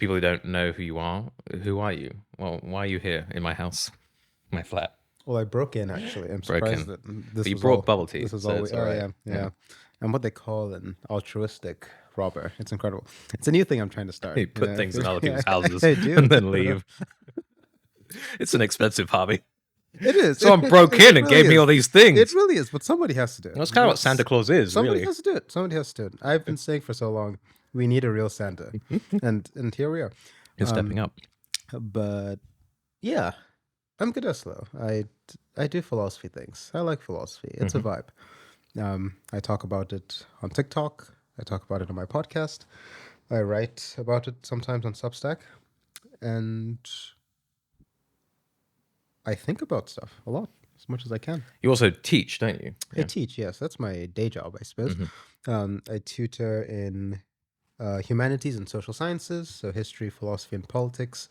people who don't know who you are, who are you? Well, why are you here in my house, my flat? Well, I broke in actually. I'm surprised Broken. that But you brought bubble tea, this was so all. it's all Oh right. yeah. I'm what they call an altruistic robber. It's incredible. It's a new thing I'm trying to start. You put things in other Yeah, people's houses I do. and then leave. It's an expensive hobby. It is. Someone broke in and really gave me is. all these It things. really is, but somebody has to do it. That's kind of what Santa Claus is, Somebody really. has to do it. Somebody has to do it. I've been saying for so long, we need a real Santa, and here we are. You're stepping up. But yeah, I'm Godesulloh. I do philosophy things. I like philosophy. It's a vibe. I talk about it on TikTok. I talk about it on my podcast. I write about it sometimes on Substack, and I think about stuff a lot, as much as I can. You also teach, don't you? I teach, yes. That's my day job, I suppose. I tutor in humanities and social sciences, so history, philosophy, and politics.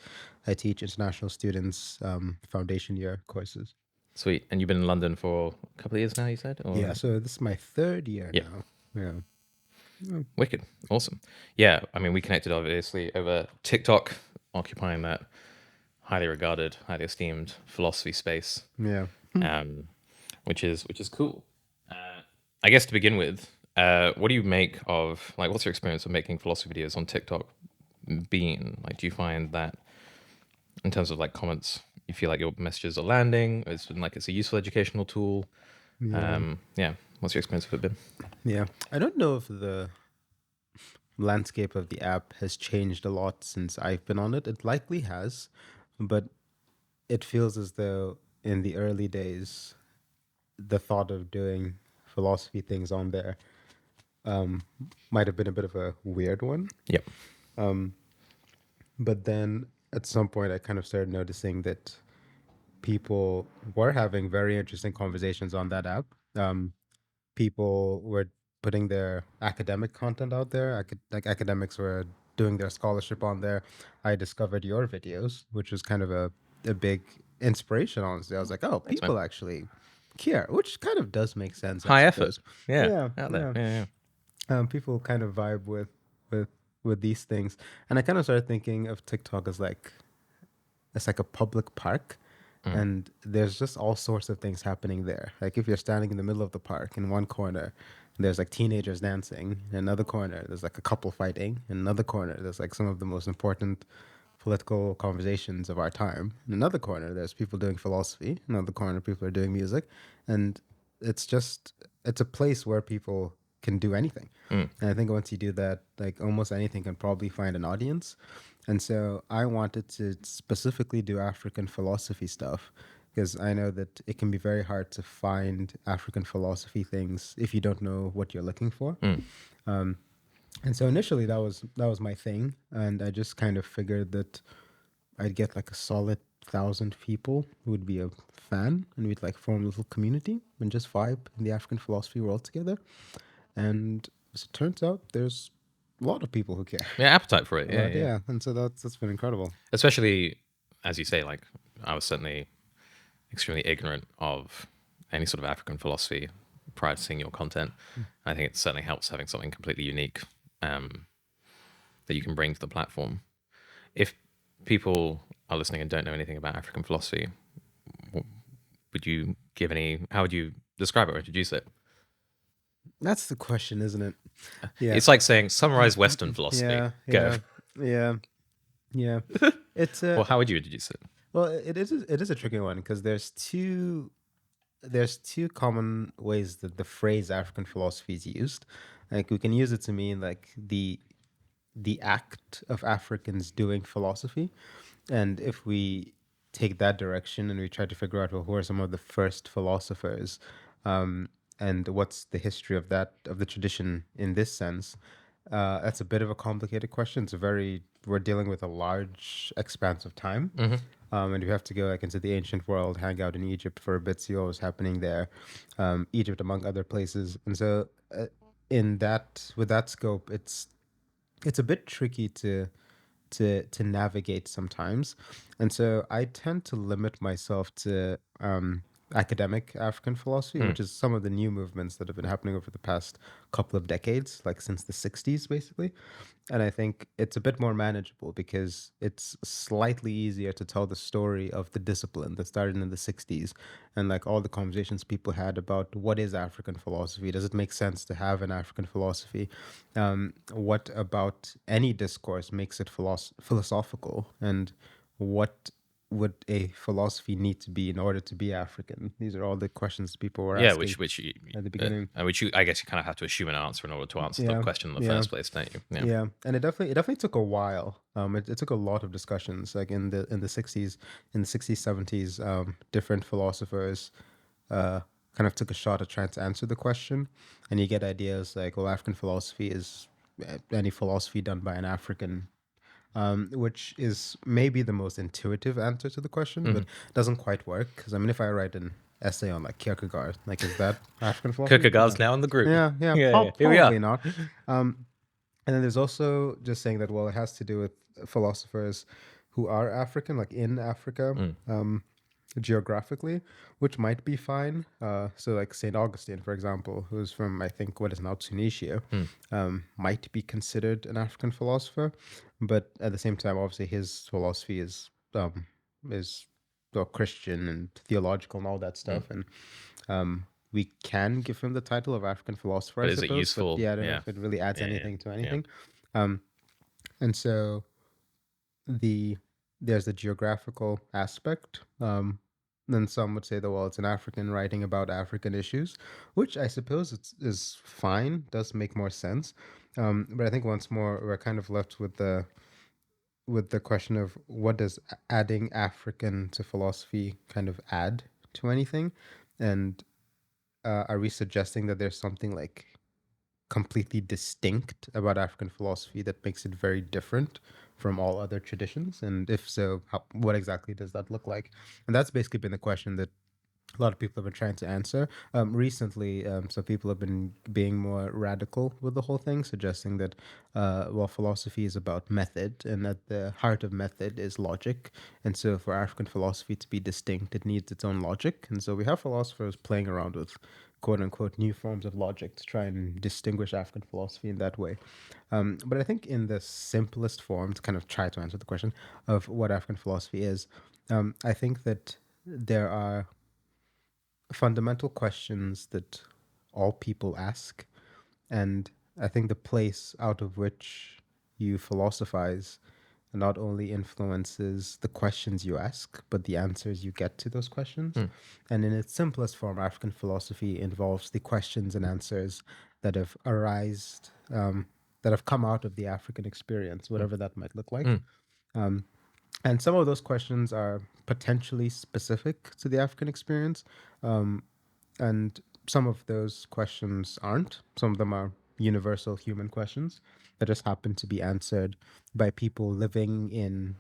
I teach international students foundation year courses. Sweet. And you've been in London for a couple of years now, you said? Or... Yeah, so this is my third year Yeah. now. Yeah. Wicked. Awesome. Yeah, I mean, we connected obviously over TikTok, occupying that highly regarded, highly esteemed philosophy space. Yeah. Which is cool. I guess to begin with, what do you make of, like, what's your experience of making philosophy videos on TikTok been? Like, do you find that in terms of like comments, you feel like your messages are landing? It's been like it's a useful educational tool. Yeah. What's your experience of it been? Yeah. I don't know if the landscape of the app has changed a lot since I've been on it. It likely has, but it feels as though in the early days, the thought of doing philosophy things on there might have been a bit of a weird one. Yep. But then at some point, I kind of started noticing that people were having very interesting conversations on that app. People were putting their academic content out there. Like academics were doing their scholarship on there. I discovered your videos, which was kind of a big inspiration, honestly. I was like, oh, Thanks, people man. actually care, which kind of does make sense. High I effort. suppose. Yeah. Out there. Yeah. People kind of vibe with these things, and I kind of started thinking of TikTok as like it's like a public park. And there's just all sorts of things happening there. Like if you're standing in the middle of the park, in one corner, there's like teenagers dancing. In another corner, there's like a couple fighting. In another corner, there's like some of the most important political conversations of our time. In another corner, there's people doing philosophy. In another corner, people are doing music. And it's a place where people can do anything. And I think once you do that, like almost anything can probably find an audience. And so I wanted to specifically do African philosophy stuff because I know that it can be very hard to find African philosophy things if you don't know what you're looking for. And so initially that was my thing, and I just kind of figured that I'd get like a solid 1,000 people who would be a fan, and we'd like form a little community and just vibe in the African philosophy world together. And as it turns out, there's a lot of people who care. Yeah, appetite for it. Yeah. And so that's been incredible. Especially, as you say, like I was certainly extremely ignorant of any sort of African philosophy prior to seeing your content. I think it certainly helps having something completely unique that you can bring to the platform. If people are listening and don't know anything about African philosophy, would you give any? How would you describe it or introduce it? That's the question, isn't it? Yeah. It's like saying summarize Western philosophy. Yeah. It's Well, how would you introduce it? well, it is a tricky one because there's two common ways that the phrase African philosophy is used. Like we can use it to mean like the act of Africans doing philosophy, and if we take that direction and we try to figure out, well, who are some of the first philosophers, and what's the history of the tradition in this sense, that's a bit of a complicated question. We're dealing with a large expanse of time. And we have to go like into the ancient world, hang out in Egypt for a bit, see what was happening there, Egypt among other places. And so with that scope, it's a bit tricky to navigate sometimes. And so I tend to limit myself to academic African philosophy, which is some of the new movements that have been happening over the past couple of decades, like since the 60s, basically. And I think it's a bit more manageable because it's slightly easier to tell the story of the discipline that started in the 60s and like all the conversations people had about what is African philosophy? Does it make sense to have an African philosophy? What about any discourse makes it philosophical? And what would a philosophy need to be in order to be African? These are all the questions people were Yeah, asking at the beginning. I guess you kind of have to assume an answer in order to answer the Yeah, question in the yeah. first place, don't you? Yeah. Yeah, and it definitely took a while. It took a lot of discussions. Like in the 60s, in the 60s, 70s, different philosophers kind of took a shot at trying to answer the question, and you get ideas like, well, African philosophy is any philosophy done by an African, which is maybe the most intuitive answer to the question, but doesn't quite work. Because I mean, if I write an essay on like Kierkegaard, like is that African philosophy? Kierkegaard's No. now in the group. Yeah, yeah, Yeah. Here we probably are. not. And then there's also just saying that, well, it has to do with philosophers who are African, like in Africa, geographically, which might be fine. So, like St. Augustine, for example, who's from, I think, what is now Tunisia, might be considered an African philosopher. But at the same time, obviously, his philosophy is well, Christian and theological and all that stuff. And we can give him the title of African philosopher, But I is it suppose. useful? But yeah, I don't know Yeah. if it really adds Yeah, anything to yeah. anything. And so there's the geographical aspect. Then some would say that, well, it's an African writing about African issues, which I suppose is fine, does make more sense. But I think once more we're kind of left with the question of what does adding African to philosophy kind of add to anything, and are we suggesting that there's something like completely distinct about African philosophy that makes it very different from all other traditions? And if so, what exactly does that look like? And that's basically been the question that a lot of people have been trying to answer recently. So people have been being more radical with the whole thing, suggesting that, well, philosophy is about method, and at the heart of method is logic. And so for African philosophy to be distinct, it needs its own logic. And so we have philosophers playing around with quote unquote new forms of logic to try and distinguish African philosophy in that way. But I think in the simplest form, to kind of try to answer the question of what African philosophy is, I think that there are fundamental questions that all people ask. And I think the place out of which you philosophize not only influences the questions you ask, but the answers you get to those questions. And in its simplest form, African philosophy involves the questions and answers that have arisen, that have come out of the African experience, whatever that might look like. And some of those questions are potentially specific to the African experience, and some of those questions aren't. Some of them are universal human questions that just happen to be answered by people living in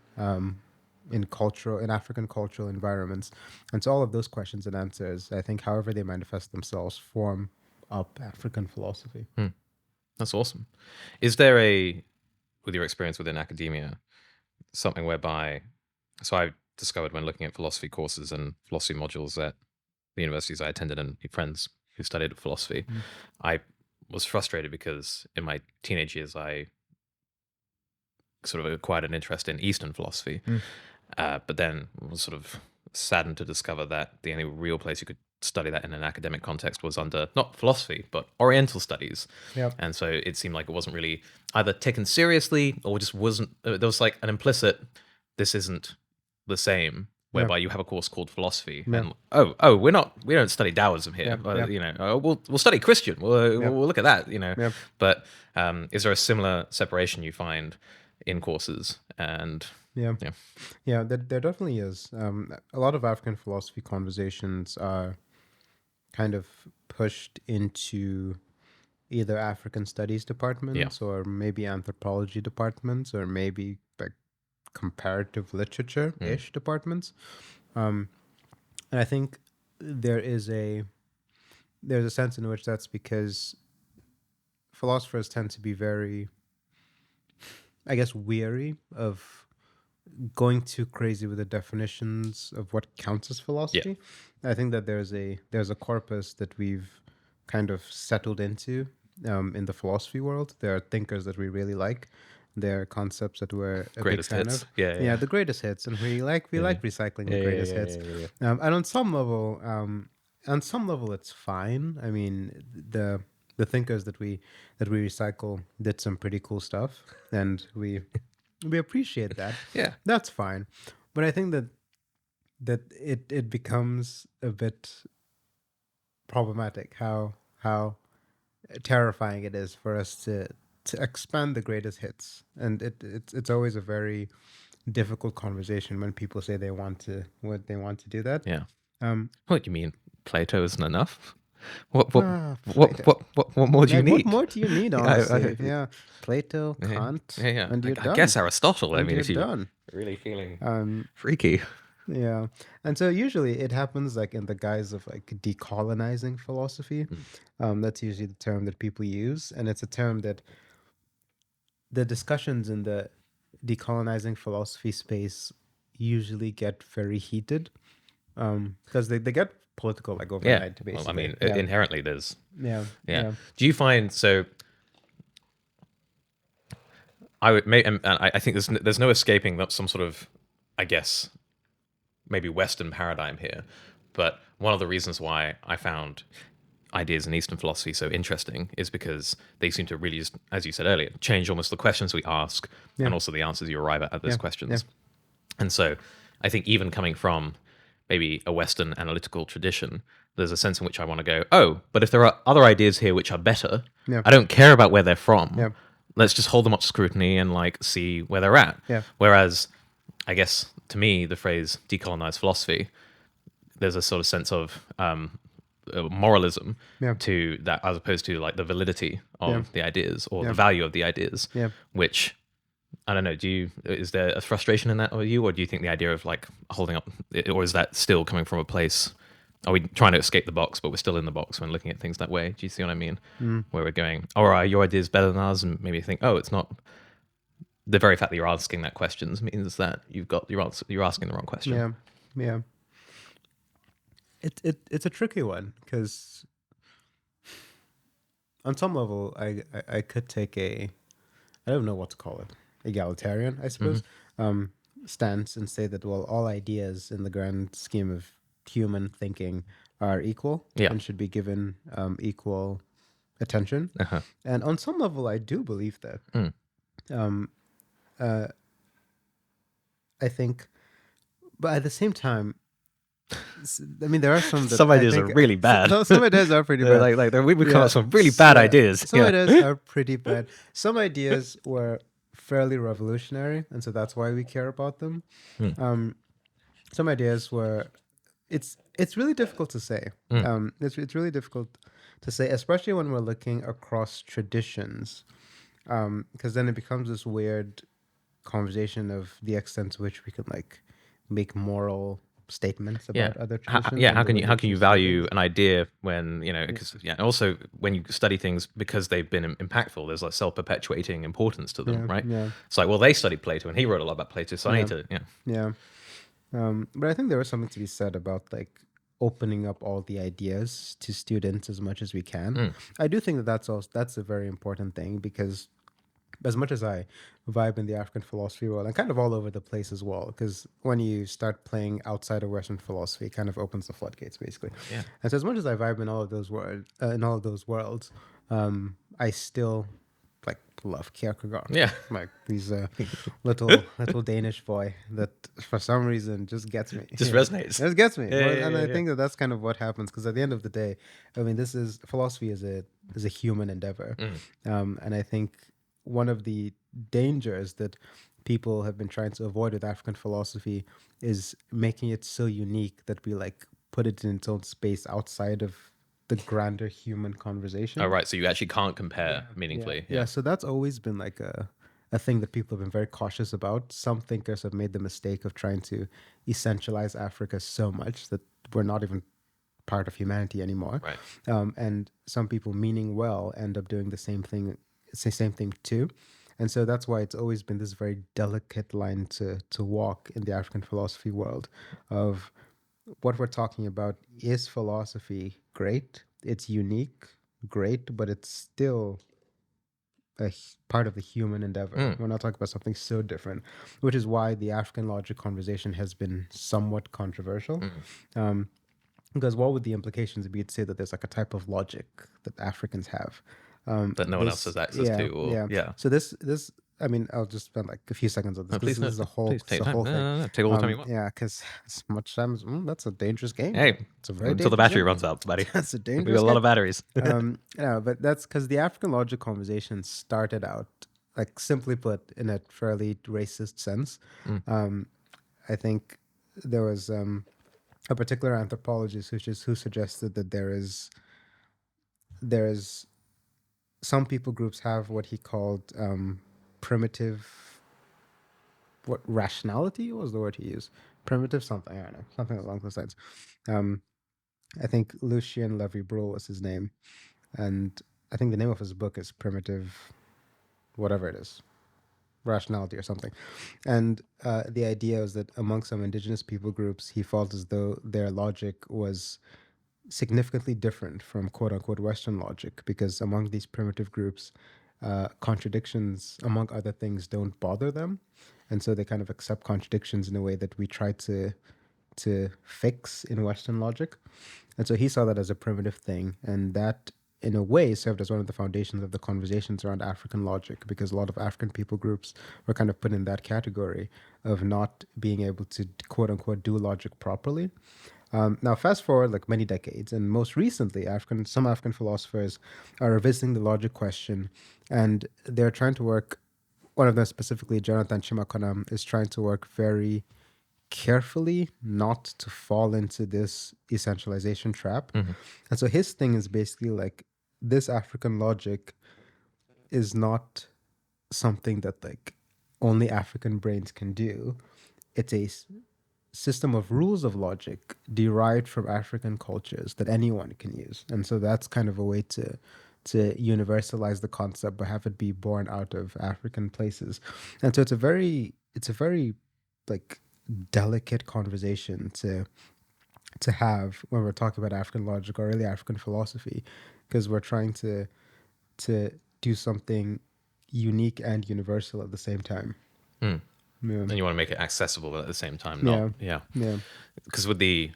African cultural environments. And so all of those questions and answers, I think, however they manifest themselves, form up African philosophy. That's awesome. Is there with your experience within academia, something whereby, so I discovered when looking at philosophy courses and philosophy modules at the universities I attended and friends who studied philosophy, I was frustrated because in my teenage years, I sort of acquired an interest in Eastern philosophy, but then was sort of saddened to discover that the only real place you could study that in an academic context was under not philosophy but Oriental studies. Yep. And so it seemed like it wasn't really either taken seriously or just wasn't. There was like an implicit, this isn't the same, whereby you have a course called philosophy, and we don't study Taoism here. You know, we'll study Christian. We'll look at that. You know, but is there a similar separation you find in courses? And Yeah, there definitely is. A lot of African philosophy conversations are kind of pushed into either African studies departments or maybe anthropology departments or maybe like comparative literature-ish departments. And I think there's a sense in which that's because philosophers tend to be very, I guess, weary of going too crazy with the definitions of what counts as philosophy. I think that there's a corpus that we've kind of settled into in the philosophy world. There are thinkers that we really like. There are concepts that we're a big Greatest fan hits. of. Yeah. The greatest hits, and we like recycling the greatest hits. And on some level, it's fine. I mean, the thinkers that we recycle did some pretty cool stuff, and we appreciate that. Yeah. That's fine. But I think that it becomes a bit problematic how terrifying it is for us to expand the greatest hits, and it's always a very difficult conversation when people say they want to do that. Yeah. Um, What do you mean? Plato isn't enough? What Plato. more do you Like, need? what more do you need, honestly? Yeah, Plato, Kant, Yeah. and you're I done. guess Aristotle. I And mean, you're if you're done. really feeling Um, freaky. Yeah. And so usually it happens like in the guise of like decolonizing philosophy. That's usually the term that people use. And it's a term that the discussions in the decolonizing philosophy space usually get very heated because they get political like overnight, basically. Well, I mean, Yeah. inherently there's. Yeah. Yeah. Do you find so? I would make, and I think there's no escaping that some sort of, I guess, maybe Western paradigm here. But one of the reasons why I found ideas in Eastern philosophy so interesting is because they seem to really, just, as you said earlier, change almost the questions we ask and also the answers you arrive at those questions. And so I think even coming from maybe a Western analytical tradition, there's a sense in which I want to go, oh, but if there are other ideas here which are better, I don't care about where they're from. Let's just hold them up to scrutiny and like see where they're at. Whereas I guess to me, the phrase decolonize philosophy, there's a sort of sense of moralism to that, as opposed to like the validity of the ideas or the value of the ideas, which I don't know. Is there a frustration in that with you, or do you think the idea of like holding up, or is that still coming from a place? Are we trying to escape the box, but we're still in the box when looking at things that way? Do you see what I mean? Where we're going, all right, your idea is better than ours, and maybe think, oh, it's not. The very fact that you're asking that question means that you're asking the wrong question. Yeah. It's a tricky one because on some level I could take I don't know what to call it, egalitarian, I suppose, stance and say that, well, all ideas in the grand scheme of human thinking are equal and should be given equal attention. And on some level, I do believe that. I think, but at the same time, I mean, there are some that some ideas are really bad. Some ideas are pretty bad. We come up with some really bad ideas. Some ideas are pretty bad. Some ideas were fairly revolutionary, and so that's why we care about them. Some ideas were. It's really difficult to say. It's really difficult to say, especially when we're looking across traditions, because then it becomes this weird conversation of the extent to which we can like make moral statements about other traditions. How can you value an idea when because also when you study things because they've been impactful, there's like self-perpetuating importance to them, right? It's like, well, they studied Plato and he wrote a lot about Plato, so I need to but I think there is something to be said about like opening up all the ideas to students as much as we can. I do think that's a very important thing, because as much as I vibe in the African philosophy world, and kind of all over the place as well, because when you start playing outside of Western philosophy, it kind of opens the floodgates, basically. And so as much as I vibe in all of those worlds, I still like love Kierkegaard. Like he's a little Danish boy that for some reason just gets me. Just resonates. It gets me. I think that's kind of what happens, because at the end of the day, I mean, philosophy is a human endeavor, and I think one of the dangers that people have been trying to avoid with African philosophy is making it so unique that we like put it in its own space outside of the grander human conversation. Oh, right. So you actually can't compare meaningfully. Yeah. So that's always been like a thing that people have been very cautious about. Some thinkers have made the mistake of trying to essentialize Africa so much that we're not even part of humanity anymore. Right. And some people, meaning well, end up doing the same thing too. And so that's why it's always been this very delicate line to walk in the African philosophy world of what we're talking about. Is philosophy great? It's unique, great, but it's still part of the human endeavor. We're not talking about something so different, which is why the African logic conversation has been somewhat controversial. Because what would the implications be to say that there's like a type of logic that Africans have? That no one else has access to, or So this, I mean, I'll just spend like a few seconds on this No, because please, no, this is a whole, please take it's a time. whole No, thing. no, no, take all the time you want. Yeah, because as much time as that's a dangerous game. Hey, It's a very until the dangerous battery game. runs out, buddy. That's a We dangerous got a lot game. of batteries. Yeah, but that's because the African logic conversation started out, like simply put, in a fairly racist sense. I think there was a particular anthropologist who suggested that there is some people groups have what he called primitive, what rationality was the word he used, primitive something, I don't know, something along those lines. I think Lucien Levy-Bruhl was his name, and I think the name of his book is Primitive, whatever it is, rationality or something. And the idea is that among some indigenous people groups, he felt as though their logic was significantly different from quote unquote Western logic, because among these primitive groups, contradictions, among other things, don't bother them. And so they kind of accept contradictions in a way that we try to fix in Western logic. And so he saw that as a primitive thing. And that, in a way, served as one of the foundations of the conversations around African logic, because a lot of African people groups were kind of put in that category of not being able to, quote unquote, do logic properly. Now, fast forward like many decades, and most recently, some African philosophers are revisiting the logic question, and they're trying to work. One of them specifically, Jonathan Chimakonam, is trying to work very carefully not to fall into this essentialization trap. And so his thing is basically like, this African logic is not something that like only African brains can do. It's a system of rules of logic derived from African cultures that anyone can use. And so that's kind of a way to universalize the concept but have it be born out of African places. And so it's a very like delicate conversation to have when we're talking about African logic or really African philosophy, because we're trying to do something unique and universal at the same time. Yeah. And you want to make it accessible, but at the same time, not. Yeah. Because with the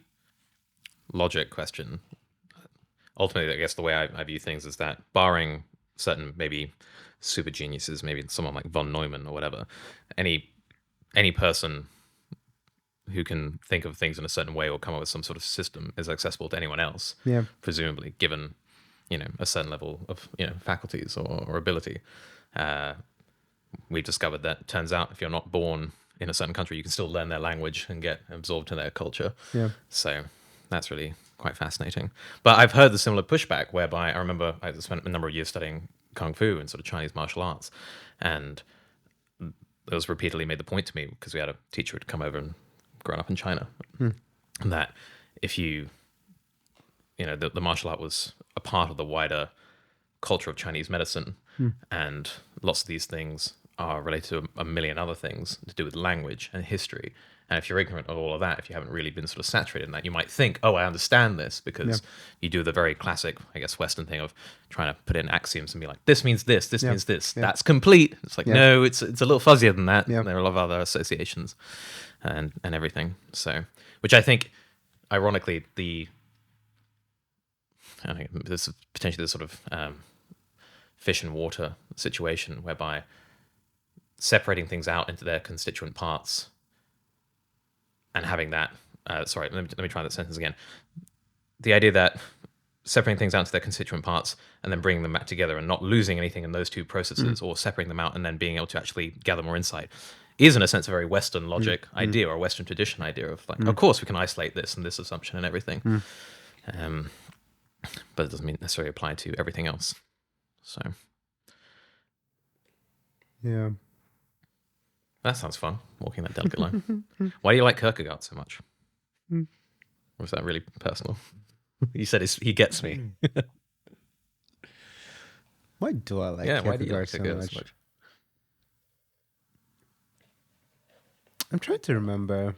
logic question, ultimately, I guess the way I view things is that, barring certain maybe super geniuses, maybe someone like von Neumann or whatever, any person who can think of things in a certain way or come up with some sort of system is accessible to anyone else. Yeah. Presumably, given a certain level of faculties or ability. We discovered that turns out if you're not born in a certain country, you can still learn their language and get absorbed in their culture. Yeah. So that's really quite fascinating. But I've heard the similar pushback whereby I remember I spent a number of years studying Kung Fu and sort of Chinese martial arts. And it was repeatedly made the point to me, because we had a teacher who'd come over and grown up in China, that if the martial art was a part of the wider culture of Chinese medicine, and lots of these things are related to a million other things to do with language and history. And if you're ignorant of all of that, if you haven't really been sort of saturated in that, you might think, oh, I understand this, because you do the very classic, I guess, Western thing of trying to put in axioms and be like, this means this, this means this, that's complete. It's like, no, it's a little fuzzier than that. There are a lot of other associations and everything. So, which I think, ironically, I think this is potentially the sort of fish and water situation, whereby separating things out into their constituent parts and having that, sorry, let me try that sentence again. The idea that separating things out into their constituent parts and then bringing them back together and not losing anything in those two processes, or separating them out and then being able to actually gather more insight, is in a sense a very Western logic idea, or a Western tradition idea of like, of course we can isolate this and this assumption and everything. But it doesn't necessarily apply to everything else. So yeah. That sounds fun, walking that delicate line. Why do you like Kierkegaard so much? Or was that really personal? You said he gets me. Why do I like Why do you Kierkegaard like so Kierkegaard much? so much? I'm trying to remember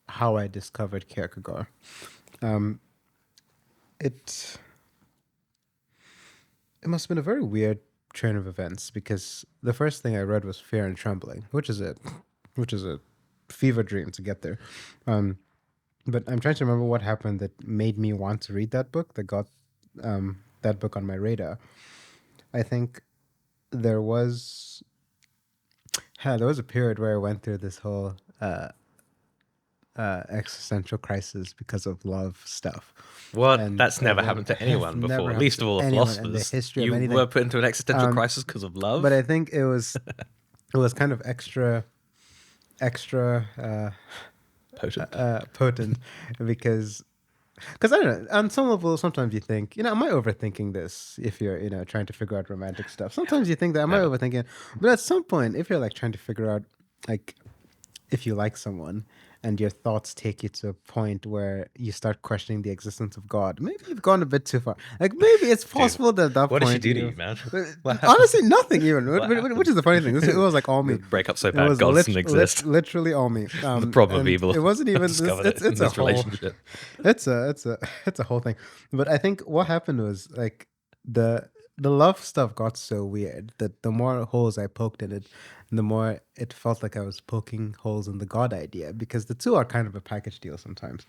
how I discovered Kierkegaard. Um, it it must have been a very weird train of events because the first thing I read was Fear and Trembling, which is a fever dream to get there. Um, but I'm trying to remember what happened that made me want to read that book, that got that book on my radar. I think there was there was a period where I went through this whole existential crisis because of love stuff. What? And That's never happened to has anyone never before, happened least to of all the anyone in the philosophers. history of You anything. were put into an existential crisis because of love? But I think it was kind of extra potent because I don't know, on some level sometimes you think, am I overthinking this if you're trying to figure out romantic stuff? Sometimes you think that am I overthinking it? But at some point, if you're like trying to figure out like if you like someone and your thoughts take you to a point where you start questioning the existence of God, maybe you've gone a bit too far. Like maybe it's possible that at that What point. did she do to you, man? Honestly, nothing even. Which is the funny thing. It was like all me. Break up so It bad, was God doesn't exist. literally all me. The problem of and evil. It wasn't even. Discovered It's in a this whole relationship. It's a whole thing. But I think what happened was like the love stuff got so weird that the more holes I poked in it, the more it felt like I was poking holes in the God idea, because the two are kind of a package deal sometimes,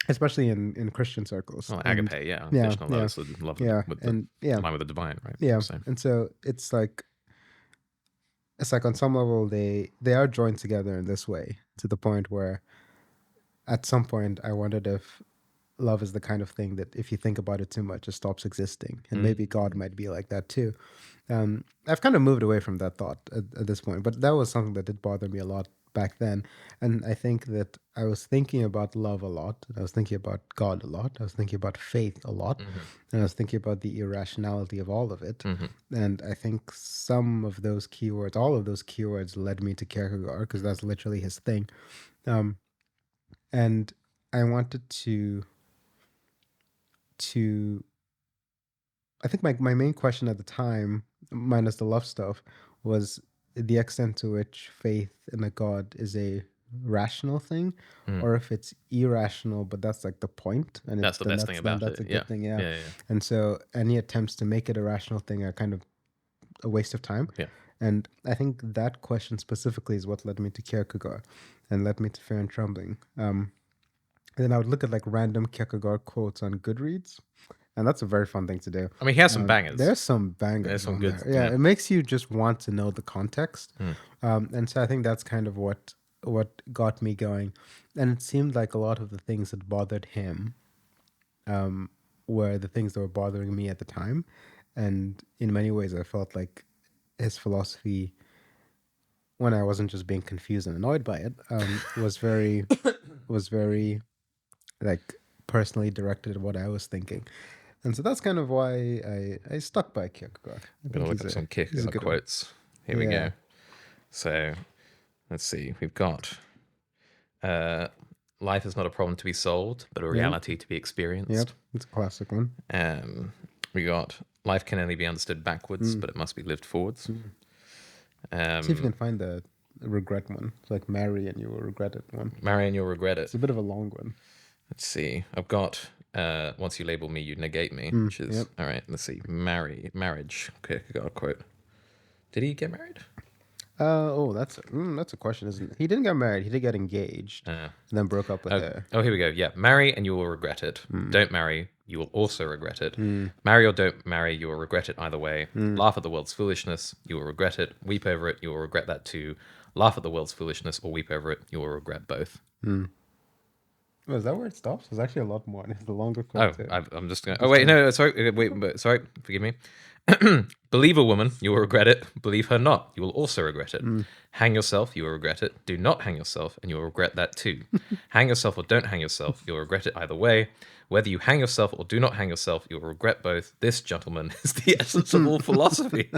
especially in Christian circles. Well, agape, additional love, so love with the line with the divine, right? Yeah, and so it's like on some level they are joined together in this way, to the point where at some point I wondered if love is the kind of thing that if you think about it too much, it stops existing. And maybe God might be like that too. I've kind of moved away from that thought at this point, but that was something that did bother me a lot back then. And I think that I was thinking about love a lot. I was thinking about God a lot. I was thinking about faith a lot. And I was thinking about the irrationality of all of it. And I think some of those keywords, all of those keywords led me to Kierkegaard, because that's literally his thing. And I wanted to I think my main question at the time, minus the love stuff, was the extent to which faith in a God is a rational thing, or if it's irrational, but that's like the point, and that's the best thing about that's it. a good thing. Yeah. And so any attempts to make it a rational thing are kind of a waste of time. Yeah. And I think that question specifically is what led me to Kierkegaard and led me to Fear and Trembling. And then I would look at like random Kierkegaard quotes on Goodreads. And that's a very fun thing to do. I mean, he has some bangers. There's some bangers. There's some good. Yeah, it makes you just want to know the context. And so I think that's kind of what got me going. And it seemed like a lot of the things that bothered him were the things that were bothering me at the time. And in many ways, I felt like his philosophy, when I wasn't just being confused and annoyed by it, was very like personally directed at what I was thinking. And so that's kind of why I stuck by Kierkegaard. I'm going to look up some Kierkegaard quotes. Here we go. So let's see. We've got life is not a problem to be solved, but a reality to be experienced. Yep, it's a classic one. We got life can only be understood backwards, but it must be lived forwards. See if you can find the regret one. It's like marry and you will regret it one. Marry and you'll regret it. It's a bit of a long one. Let's see. I've got once you label me, you negate me, which is all right. Let's see. Marriage. Kierkegaard quote. Did he get married? That's a question, isn't it? He didn't get married. He did get engaged, and then broke up with her. Oh, here we go. Yeah, marry and you will regret it. Don't marry, you will also regret it. Marry or don't marry, you will regret it either way. Laugh at the world's foolishness, you will regret it. Weep over it, you will regret that too. Laugh at the world's foolishness or weep over it, you will regret both. Oh, is that where it stops? There's actually a lot more. It's the longer quote. I'm just going to... Oh, wait, no, sorry. Wait, sorry. Forgive me. Believe a woman, you will regret it. Believe her not, you will also regret it. Hang yourself, you will regret it. Do not hang yourself, and you will regret that too. Hang yourself or don't hang yourself, you'll regret it either way. Whether you hang yourself or do not hang yourself, you'll regret both. This, gentlemen, is the essence of all philosophy.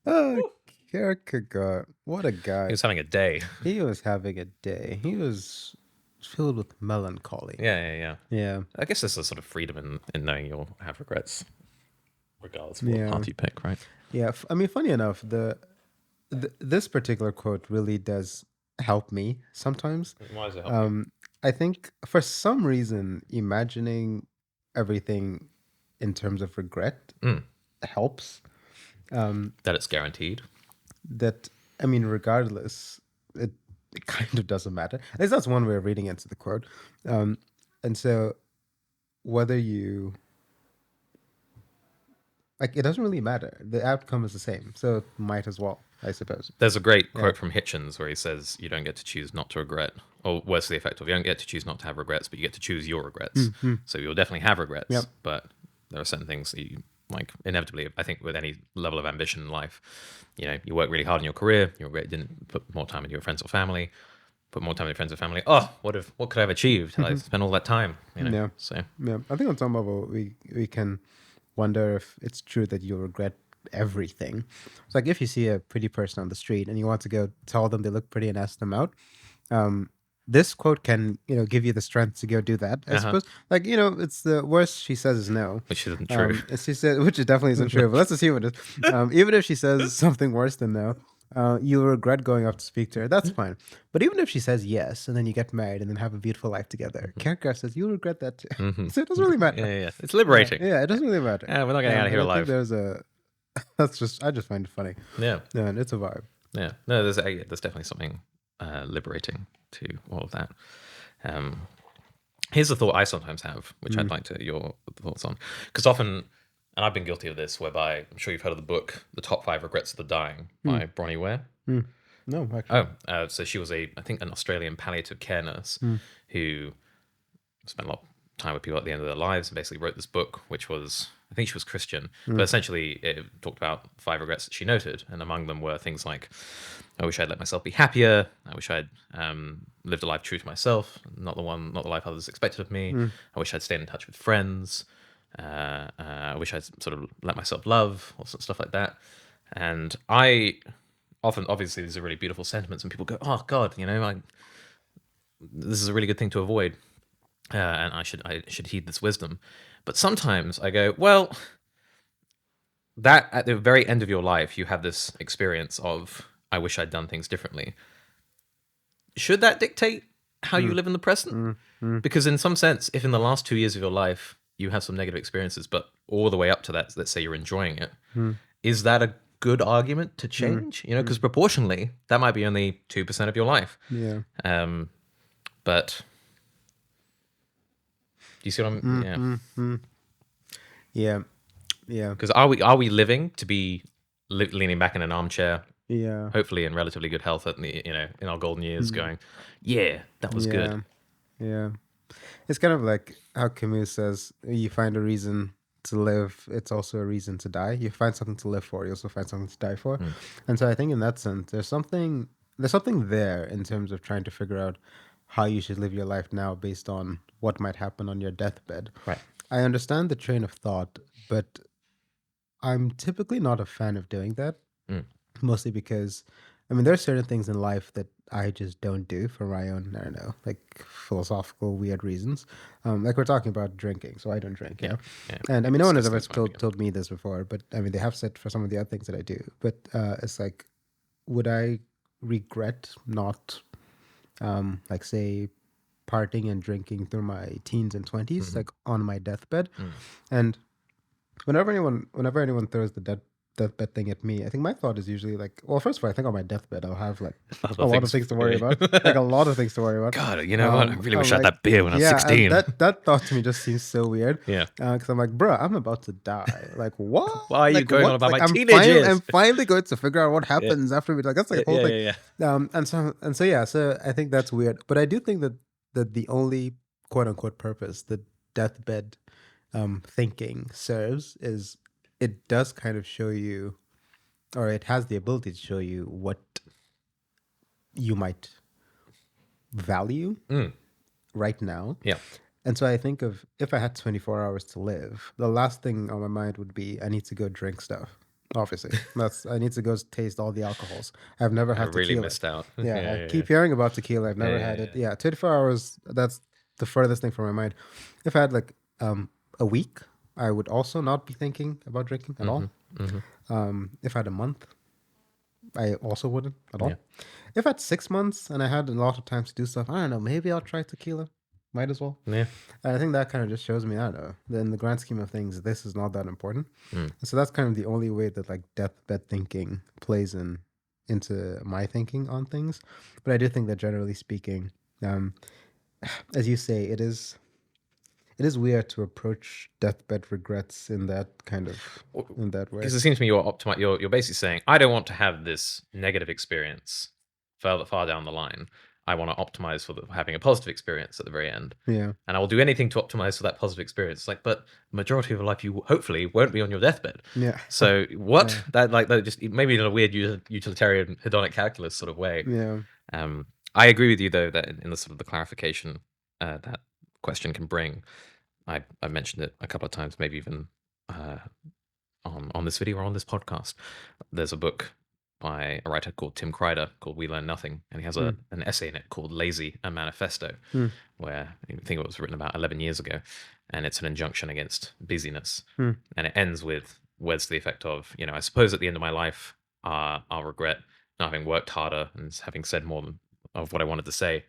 Oh, Kierkegaard. What a guy. He was having a day. He was having a day. He was filled with melancholy. Yeah. Yeah. I guess there's a sort of freedom in knowing you'll have regrets, regardless of what path you pick, right? Yeah. I mean, funny enough, the This particular quote really does help me sometimes. Why does it help you? I think for some reason, imagining everything in terms of regret helps. That it's guaranteed. That, I mean, regardless, it kind of doesn't matter. At least that's one way of reading into the quote. And so, whether you like, it doesn't really matter. The outcome is the same, so it might as well, I suppose. There's a great quote from Hitchens where he says, "You don't get to choose not to regret," or worse, the effect of, "You don't get to choose not to have regrets, but you get to choose your regrets." So you'll definitely have regrets, Yep. but there are certain things that you like. Inevitably, I think with any level of ambition in life, you work really hard in your career. You regret you didn't put more time into your friends or family. Put more time with your friends or family. Oh, what could I have achieved? I spent all that time. Yeah. So Yeah, I think on some level we can wonder if it's true that you regret everything. It's like if you see a pretty person on the street and you want to go tell them they look pretty and ask them out. This quote can give you the strength to go do that. I suppose, like it's the worst she says is no, which isn't true. She said, which it definitely isn't true. But let's assume it is. Even if she says something worse than no, you'll regret going up to speak to her. That's fine. But even if she says yes, and then you get married and then have a beautiful life together, Kierkegaard says you'll regret that too. So it doesn't really matter. Yeah. It's liberating. Yeah, it doesn't really matter. Yeah, we're not getting out of here I alive. think there's a. I just find it funny. Yeah. Yeah, and it's a vibe. Yeah. No, there's definitely something liberating to all of that. Here's a thought I sometimes have, which I'd like to your thoughts on, because often, and I've been guilty of this, whereby I'm sure you've heard of the book "The Top 5 Regrets of the Dying" by Bronnie Ware. No, actually. So she was I think an Australian palliative care nurse who spent a lot of time with people at the end of their lives and basically wrote this book, which was, I think she was Christian, but essentially it talked about 5 regrets that she noted, and among them were things like, I wish I'd let myself be happier. I wish I'd lived a life true to myself, not the life others expected of me. I wish I'd stayed in touch with friends. I wish I'd sort of let myself love, or stuff like that. And I often, obviously, these are really beautiful sentiments, and people go, "Oh God, this is a really good thing to avoid, and I should heed this wisdom." But sometimes I go, well, that at the very end of your life, you have this experience of, I wish I'd done things differently. Should that dictate how you live in the present? Because in some sense, if in the last 2 years of your life you have some negative experiences, but all the way up to that, let's say you're enjoying it, is that a good argument to change? Because proportionally, that might be only 2% of your life. Yeah. But do you see what I'm? Yeah. Yeah. Because are we living to be leaning back in an armchair, Yeah. hopefully in relatively good health at the in our golden years, going, yeah, that was good. Yeah. It's kind of like how Camus says, you find a reason to live, it's also a reason to die. You find something to live for, you also find something to die for. And so I think in that sense, there's something there in terms of trying to figure out how you should live your life now based on what might happen on your deathbed. Right. I understand the train of thought, but I'm typically not a fan of doing that. Mostly because, I mean, there are certain things in life that I just don't do for my own, I don't know, like philosophical weird reasons. Like we're talking about drinking, so I don't drink. Yeah. And I mean, no one has ever Disgusting, told me this before, but I mean, they have said for some of the other things that I do. But it's like, would I regret not, like, say, partying and drinking through my teens and 20s, like on my deathbed? And whenever anyone throws the deathbed thing at me, I think my thought is usually like, well, first of all, I think on my deathbed I'll have like a lot of things to worry about, like a lot of things to worry about. God, you know what? I really wish I had that beer when I was 16. That thought to me just seems so weird. Yeah. Because I'm like, bro, I'm about to die. Like, what? Why are you like, going what? on about like, my I'm teenage years? I'm finally going to figure out what happens after we like that's like a whole thing. Yeah. So I think that's weird. But I do think that the only quote unquote purpose the deathbed thinking serves is it does kind of show you, or it has the ability to show you what you might value right now. Yeah. And so I think of, if I had 24 hours to live, the last thing on my mind would be, I need to go drink stuff. Obviously, I need to go taste all the alcohols. I've never had tequila. I really missed out. I keep hearing about tequila. I've never had it. Yeah, 24 hours. That's the furthest thing from my mind. If I had like a week, I would also not be thinking about drinking at all. If I had a month, I also wouldn't at Yeah. all. If at 6 months and I had a lot of time to do stuff, I don't know, maybe I'll try tequila. Might as well. Yeah. And I think that kind of just shows me, I don't know, that in the grand scheme of things, this is not that important. Mm. And so that's kind of the only way that like deathbed thinking plays into my thinking on things. But I do think that generally speaking, as you say, it is weird to approach deathbed regrets in that way. Because it seems to me you're basically saying, I don't want to have this negative experience far down the line. I want to optimize for having a positive experience at the very end. Yeah. And I will do anything to optimize for that positive experience. Like, but the majority of your life, you hopefully won't be on your deathbed. Yeah. So what? Yeah. That just maybe in a weird utilitarian hedonic calculus sort of way. Yeah. I agree with you though that in the sort of the clarification that question can bring. I've mentioned it a couple of times, maybe even on this video or on this podcast. There's a book by a writer called Tim Kreider called We Learn Nothing, and he has an essay in it called Lazy, a Manifesto, where I think it was written about 11 years ago, and it's an injunction against busyness. And it ends with words to the effect of, I suppose at the end of my life, I'll regret not having worked harder and having said more of what I wanted to say.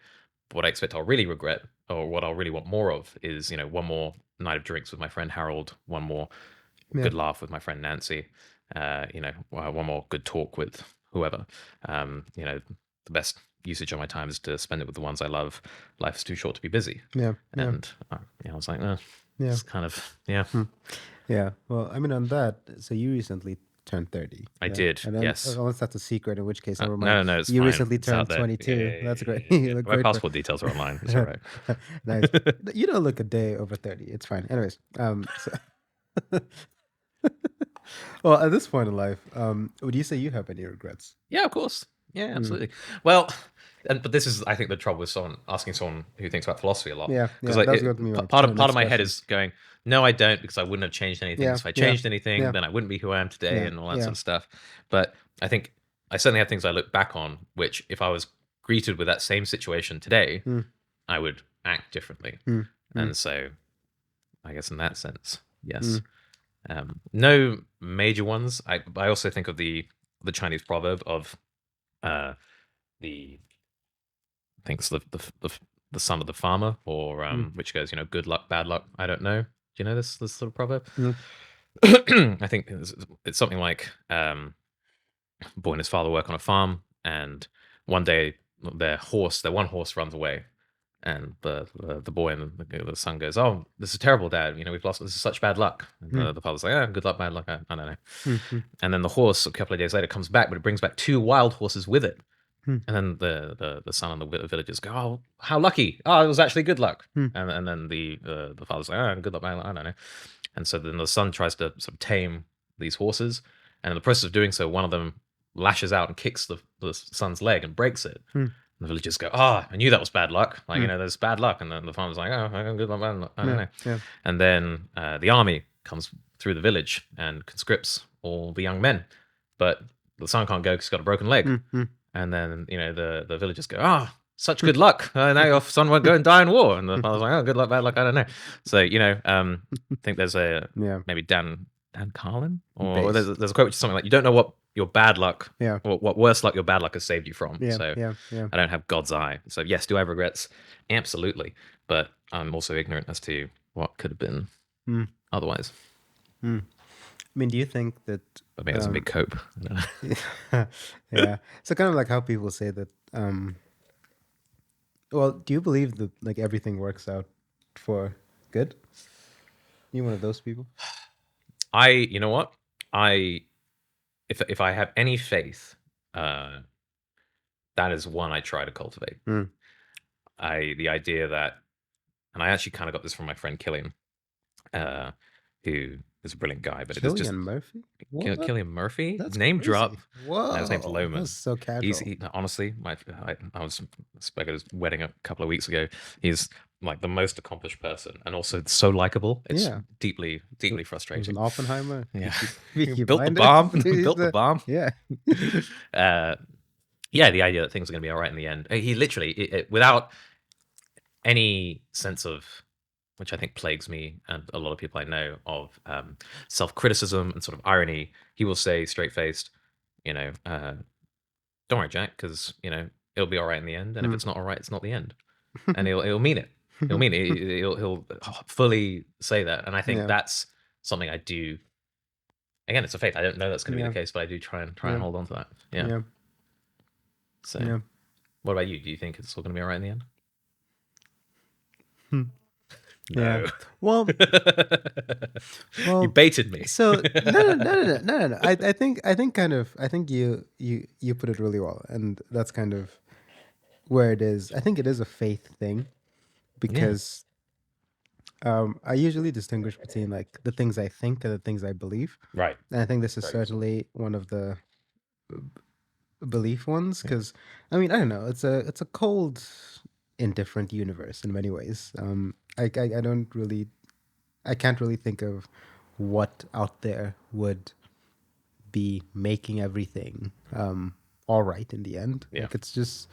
But what I expect I'll really regret, or what I'll really want more of, is one more night of drinks with my friend Harold, one more good laugh with my friend Nancy, one more good talk with whoever. The best usage of my time is to spend it with the ones I love. Life is too short to be busy. And I was like, it's kind of Yeah. Well, I mean, on that, so you recently turned 30. I did. And then, yes. Unless that's a secret, in which case, never mind. No, it's you fine. recently It's out turned there. 22. Yeah, That's great. yeah, You yeah. look My great. passport details are online. It's all right. Nice. You don't look a day over 30. It's fine. Anyways, well, at this point in life, would you say you have any regrets? Yeah, of course. Yeah, absolutely. Well, but this is, I think, the trouble with asking someone who thinks about philosophy a lot. Yeah, because that's going to be part of my question. head is going, no, I don't, because I wouldn't have changed anything. Yeah, If I changed anything, yeah. then I wouldn't be who I am today, Yeah, and all that sort of stuff. But I think I certainly have things I look back on, which if I was greeted with that same situation today, I would act differently. And so, I guess in that sense, yes. No major ones. I also think of the Chinese proverb of I think it's the son of the farmer, or which goes, good luck, bad luck. I don't know. Do you know this sort of proverb? I think it's something like, boy and his father work on a farm, and one day their one horse runs away, and the boy and the son goes, "Oh, this is terrible, Dad. We've lost. This is such bad luck." And the father's like, "Oh, good luck, bad luck. I don't know." And then the horse, a couple of days later, comes back, but it brings back 2 wild horses with it. And then the son and the villagers go, "Oh, how lucky! Oh, it was actually good luck." And then the father's like, "Oh, good luck, bad luck. I don't know." And so then the son tries to sort of tame these horses, and in the process of doing so, one of them lashes out and kicks the son's leg and breaks it. The villagers go, I knew that was bad luck. Like, there's bad luck. And then the farmer's like, oh, good luck, bad luck. I don't know. Yeah. And then the army comes through the village and conscripts all the young men. But the son can't go because he's got a broken leg. And then, the villagers go, such good luck. Now your son won't go and die in war. And the father's like, oh, good luck, bad luck. I don't know. So, I think there's maybe Dan Carlin, or there's a quote which is something like, you don't know what your bad luck, or what worse luck your bad luck has saved you from. So I don't have God's eye. So yes, do I have regrets? Absolutely. But I'm also ignorant as to what could have been otherwise. I mean, do you think that... I mean, that's a big cope. Yeah. So kind of like how people say that... well, do you believe that like everything works out for good? You one of those people? You know what? If I have any faith, that is one I try to cultivate. The idea that, and I actually kind of got this from my friend Killian, who is a brilliant guy, but Killian it is just Murphy. Killian Murphy. That's Name crazy. drop. Whoa, his name's Loman. That's so casual. Honestly, I spoke at his wedding a couple of weeks ago. He's like the most accomplished person, and also so likable. It's deeply frustrating. He's an Oppenheimer. Yeah, he built the bomb. Built the bomb. Yeah. The idea that things are going to be all right in the end. He literally, without any sense of, which I think plagues me and a lot of people I know, of self-criticism and sort of irony, he will say straight-faced, don't worry, Jack, because it'll be all right in the end. And if Hmm. it's not all right, it's not the end. And he'll mean it. He'll mean it. He'll fully say that. And I think Yeah. that's something I do. Again, it's a faith. I don't know that's going to be Yeah. the case, but I do try and Yeah. hold on to that. Yeah. Yeah. So, Yeah. what about you? Do you think it's all going to be all right in the end? Hmm. Yeah. No. Well, You well. baited me. So no. I think you put it really well, and that's kind of where it is. I think it is a faith thing Yeah. because I usually distinguish between like the things I think and the things I believe, Right. and I think this is Very useful. certainly one of the belief ones Yeah. because I don't know, it's a cold, indifferent universe in many ways. I don't really, I can't really think of what out there would be making everything all right in the end. Yeah. Like it's just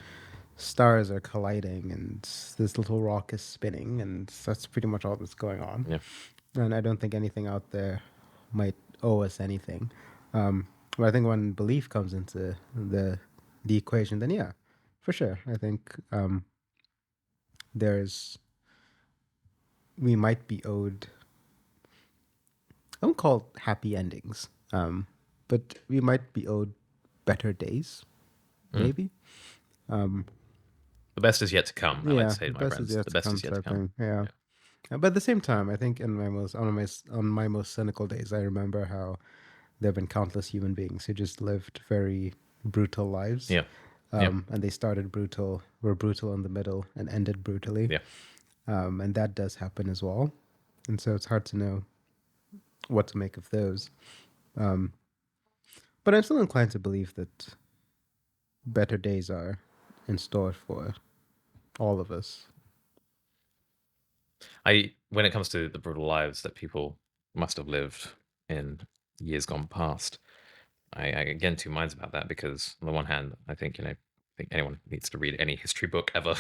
stars are colliding and this little rock is spinning, and that's pretty much all that's going on. Yeah. And I don't think anything out there might owe us anything. But I think when belief comes into the equation, then yeah, for sure. I think there's we might be owed. I won't call it happy endings, but we might be owed better days, Mm. maybe. Um, The best is yet to come. I like to yeah, say the to my best is friends, yet the to best come, is yet to sort of come. thing. Yeah. Yeah. But at the same time, I think in my most on my most cynical days, I remember how there have been countless human beings who just lived very brutal lives, Yeah. Yeah. and they started brutal, were brutal in the middle, and ended brutally. Yeah. And that does happen as well, and so it's hard to know what to make of those. Um, but I'm still inclined to believe that better days are in store for all of us. When it comes to the brutal lives that people must have lived in years gone past, I again two minds about that because on the one hand, I think I think anyone needs to read any history book ever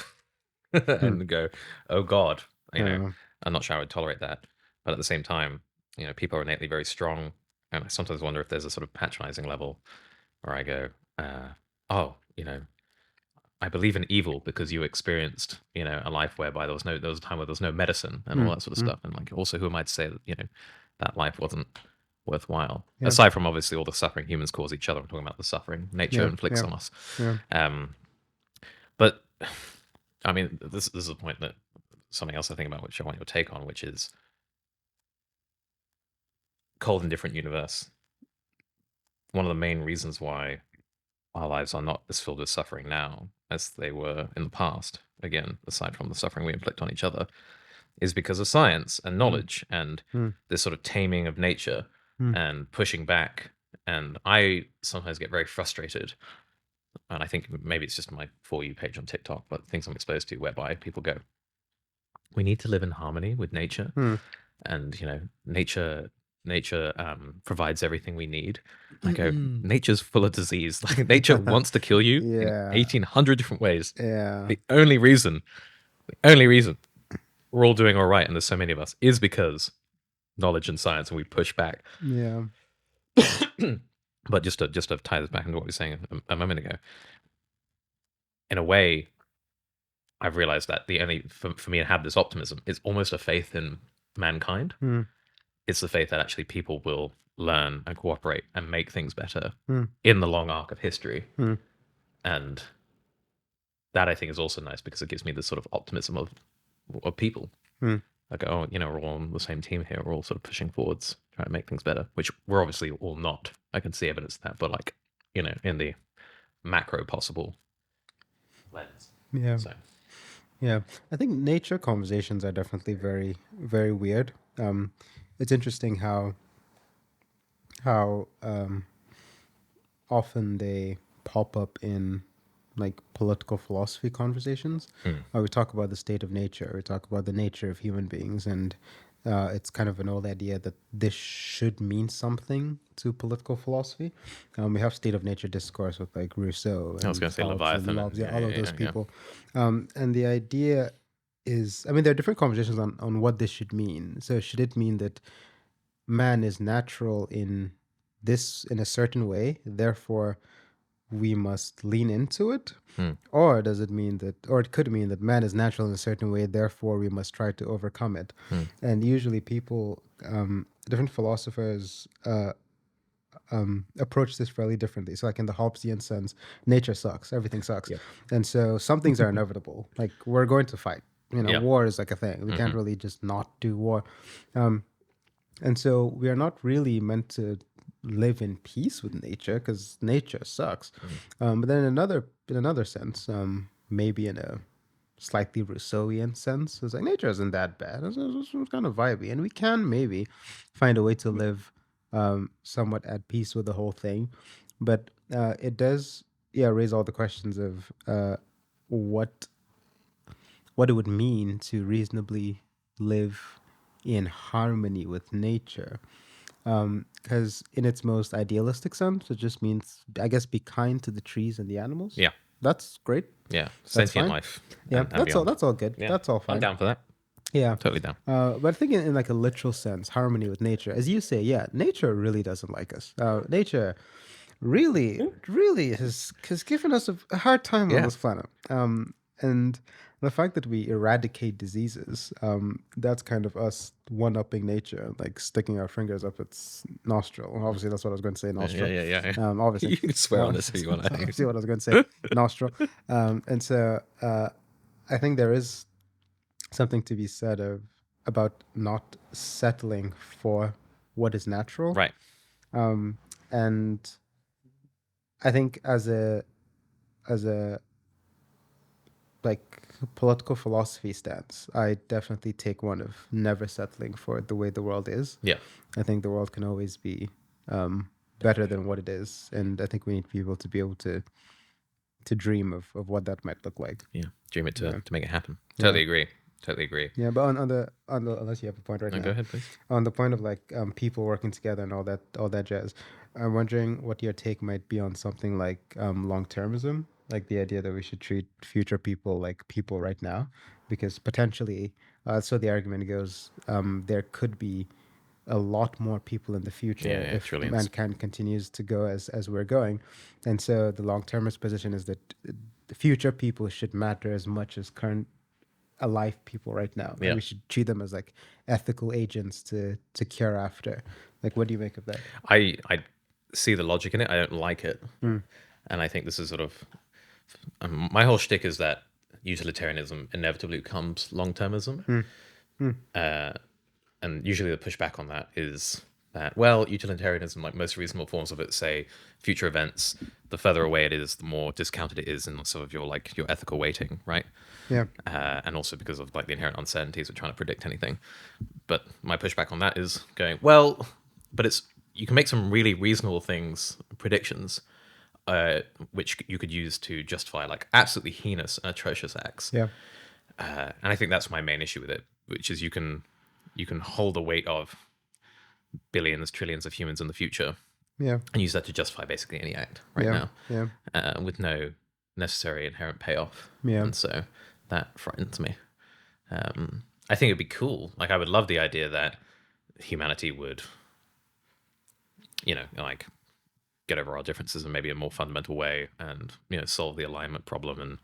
Hmm. and go, oh God, Uh, I'm not sure I would tolerate that. But at the same time, people are innately very strong, and I sometimes wonder if there's a sort of patronizing level where I go, oh, I believe in evil because you experienced, a life whereby there was a time where there was no medicine and all hmm, that sort of hmm. stuff. And like, also, who am I to say that, that life wasn't worthwhile? Yeah, Aside from obviously all the suffering humans cause each other, I'm talking about the suffering nature yeah, inflicts yeah, on us. yeah. But I mean, this is a point that something else I think about, which I want your take on, which is cold and different universe. One of the main reasons why our lives are not as filled with suffering now as they were in the past, again, aside from the suffering we inflict on each other, is because of science and Hmm, knowledge and hmm, this sort of taming of nature hmm, and pushing back. And I sometimes get very frustrated. And I think maybe it's just my For You page on TikTok, but things I'm exposed to whereby people go, we need to live in harmony with nature. hmm. And, nature provides everything we need. I go, nature's full of disease. Like nature wants to kill you in Yeah, 1,800 different ways. yeah, The only reason we're all doing all right, and there's so many of us, is because knowledge and science, and we push back. yeah. But just to tie this back into what we were saying a moment ago, in a way, I've realized that the only for me to have this optimism is almost a faith in mankind. Hmm, It's the faith that actually people will learn and cooperate and make things better hmm, in the long arc of history. hmm, And that I think is also nice because it gives me this sort of optimism of people. hmm. Like, oh, we're all on the same team here. We're all sort of pushing forwards, trying to make things better, which we're obviously all not. I can see evidence of that, but like, in the macro possible lens. Yeah, So, yeah. I think nature conversations are definitely very, very weird. It's interesting how often they pop up in like political philosophy conversations. We talk about the state of nature, we talk about the nature of human beings, and it's kind of an old idea that this should mean something to political philosophy. We have state of nature discourse with like Rousseau I was going and to say Hobbes and Leviathan, Locke, and yeah, all of those yeah. people. And the idea is, I mean, there are different conversations on what this should mean. So should it mean that man is natural in a certain way, therefore we must lean into it? Or does it mean that, or it could mean that man is natural in a certain way, therefore we must try to overcome it? And usually people, different philosophers approach this fairly differently. So, like in the Hobbesian sense, nature sucks, everything sucks, Yep. and so some things are inevitable. Like we're going to fight. Yep. War is like a thing. We can't really just not do war, and so we are not really meant to live in peace with nature because nature sucks. But then in another sense, maybe in a slightly Rousseauian sense, it's like nature isn't that bad. It's kind of vibey, and we can maybe find a way to live somewhat at peace with the whole thing. But it does, raise all the questions of what it would mean to reasonably live in harmony with nature. Because in its most idealistic sense, it just means, I guess, be kind to the trees and the animals. Yeah. That's great. Yeah. That's Sentient fine. life. Yeah, and that's all. beyond. That's all good. Yeah. That's all fine. I'm down for that. Yeah, Totally down. but I think in like a literal sense, harmony with nature, as you say, nature really doesn't like us. Nature really has given us a hard time on this planet. And the fact that we eradicate diseases, that's kind of us one-upping nature, like sticking our fingers up its nostril. Obviously, that's what I was going to say, nostril. Yeah. Obviously, You can swear on this if you want. that's obviously what I was going to say, nostril. And so I think there is something to be said about not settling for what is natural. Right. And I think as a like political philosophy stance, I definitely take one of never settling for the way the world is. Yeah. I think the world can always be better than what it is, and I think we need people to be able to dream of what that might look like. Yeah. Dream it to make it happen. Totally agree. Totally agree. Yeah, but on the unless you have a point right now. Go ahead, please. On the point of like people working together and all that jazz, I'm wondering what your take might be on something like long-termism, like the idea that we should treat future people like people right now, because potentially, so the argument goes, there could be a lot more people in the future if trillions. mankind continues to go as we're going, and so the long-termist position is that the future people should matter as much as current alive people right now. Yeah. And we should treat them as like ethical agents to cure after. Like, what do you make of that? I see the logic in it. I don't like it. And I think this is sort of my whole shtick is that utilitarianism inevitably becomes long-termism. And usually the pushback on that is that, well, utilitarianism, like most reasonable forms of it, say future events, the further away it is, the more discounted it is in sort of your ethical weighting, right? Yeah. And also because of like the inherent uncertainties of trying to predict anything. But my pushback on that is going, well, but you can make some really reasonable predictions, which you could use to justify like absolutely heinous and atrocious acts. Yeah. And I think that's my main issue with it, which is you can hold the weight of billions, trillions of humans in the future, Yeah. and use that to justify basically any act right Yeah. now, Yeah. with no necessary inherent payoff. Yeah. And so that frightens me. I think it'd be cool. Like, I would love the idea that humanity would, like, get over our differences in maybe a more fundamental way, and solve the alignment problem, and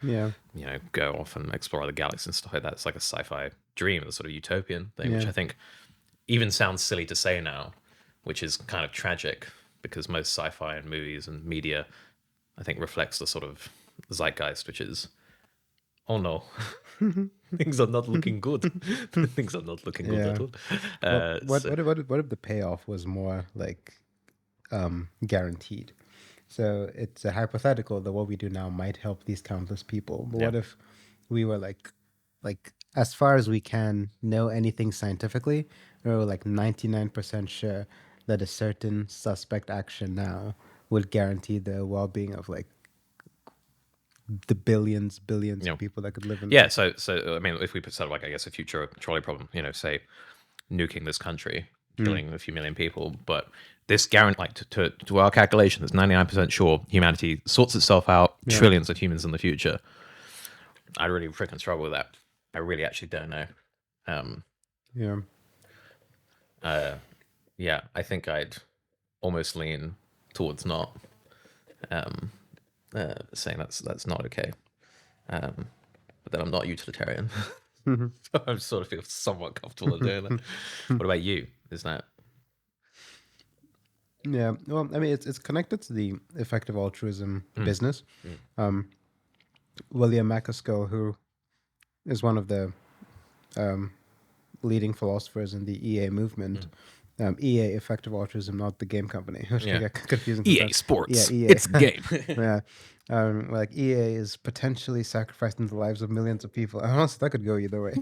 go off and explore other galaxies and stuff like that. It's like a sci-fi dream, a sort of utopian thing, which I think even sounds silly to say now, which is kind of tragic, because most sci-fi and movies and media, I think, reflects the sort of zeitgeist, which is, oh no, things are not looking good. Things are not looking good at all. What if the payoff was more like guaranteed? So it's a hypothetical that what we do now might help these countless people. But what if we were like as far as we can know anything scientifically, we're like 99% sure that a certain suspect action now would guarantee the well-being of like the billions of people that could live in. So I mean, if we put sort of like, I guess, a future trolley problem, say nuking this country, killing a few million people, but this guarantee, like to our calculations, 99% sure humanity sorts itself out, trillions of humans in the future. I really freaking struggle with that. I really actually don't know. I think I'd almost lean towards not. saying that's not okay. But then I'm not utilitarian. So I sort of feel somewhat comfortable in doing that. What about you? Is that Yeah, well, I mean, it's connected to the effective altruism business. William MacAskill, who is one of the leading philosophers in the EA movement. EA, effective altruism, not the game company, which can get confusing EA sometimes. Sports? Yeah, EA. It's the game. Yeah, like EA is potentially sacrificing the lives of millions of people. And honestly, that could go either way.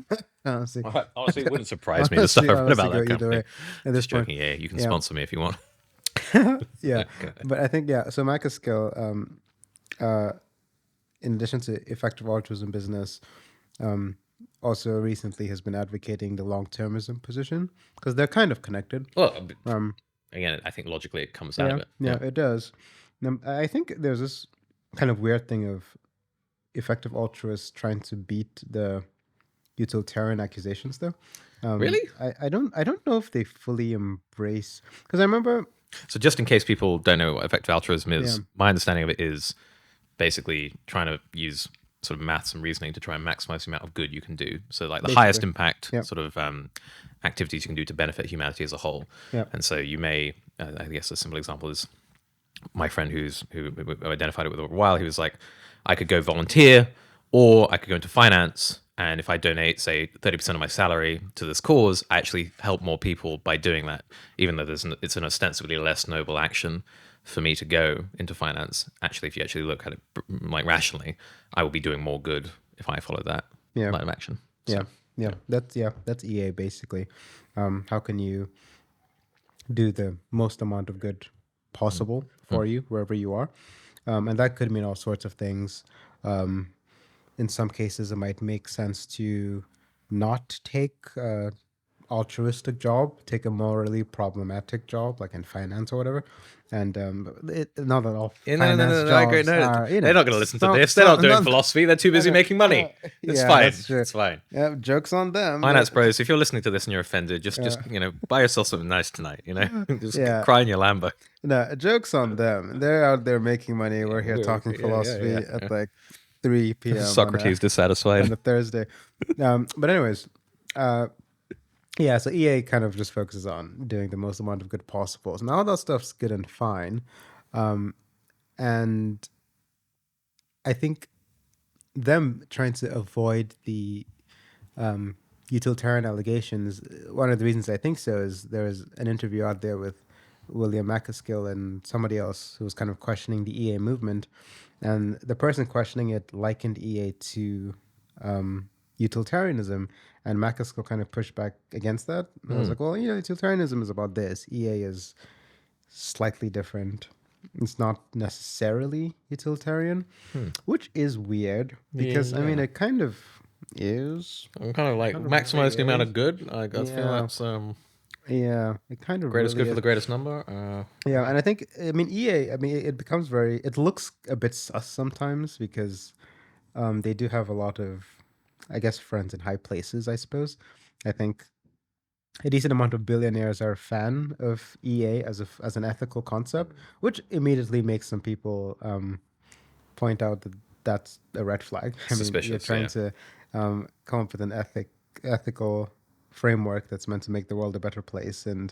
honestly, Honestly, it wouldn't surprise me the stuff I've read about that go either company. way at this Just joking. point. Yeah, you can sponsor me if you want. Yeah, but I think so MacAskill, in addition to effective altruism business, also recently has been advocating the long-termism position because they're kind of connected. Well, again, I think logically it comes out of it. Yeah, it does. I think there's this kind of weird thing of effective altruists trying to beat the utilitarian accusations, though. Really? I don't know if they fully embrace, because I remember. So just in case people don't know what effective altruism is, my understanding of it is basically trying to use sort of maths and reasoning to try and maximize the amount of good you can do. So like the highest impact sort of activities you can do to benefit humanity as a whole. And so you may, I guess a simple example is my friend who identified it with a while. He was like, I could go volunteer or I could go into finance. And if I donate, say, 30% of my salary to this cause, I actually help more people by doing that, even though it's an ostensibly less noble action for me to go into finance. Actually, if you actually look at it like rationally, I will be doing more good if I follow that line of action. So, That's EA basically. How can you do the most amount of good possible for you wherever you are? And that could mean all sorts of things. In some cases, it might make sense to not take an altruistic job, take a morally problematic job, like in finance or whatever. And not that all finance jobs are, they're not going to listen to this. They're not doing philosophy. They're too busy making money. It's fine. It's fine. Yeah, joke's on them. Finance bros, if you're listening to this and you're offended, just buy yourself something nice tonight. Just cry in your Lambo. No, joke's on them. They're out there making money. We're here talking philosophy at like 3 p.m. Socrates dissatisfied on a Thursday. But anyways, so EA kind of just focuses on doing the most amount of good possible. So now that stuff's good and fine. And I think them trying to avoid the utilitarian allegations, one of the reasons I think so is there was an interview out there with William MacAskill and somebody else who was kind of questioning the EA movement. And the person questioning it likened EA to utilitarianism, and MacAskill kind of pushed back against that. And I was like, well, utilitarianism is about this. EA is slightly different. It's not necessarily utilitarian, which is weird because, I mean, it kind of is. I'm kind of like maximize the amount of good. I feel that's it kind of greatest really good for the greatest number. And I think, I mean, EA, it becomes it looks a bit sus sometimes because they do have a lot of, I guess, friends in high places, I suppose. I think a decent amount of billionaires are a fan of EA as an ethical concept, which immediately makes some people point out that that's a red flag. I mean, you're trying to come up with an ethical framework that's meant to make the world a better place, and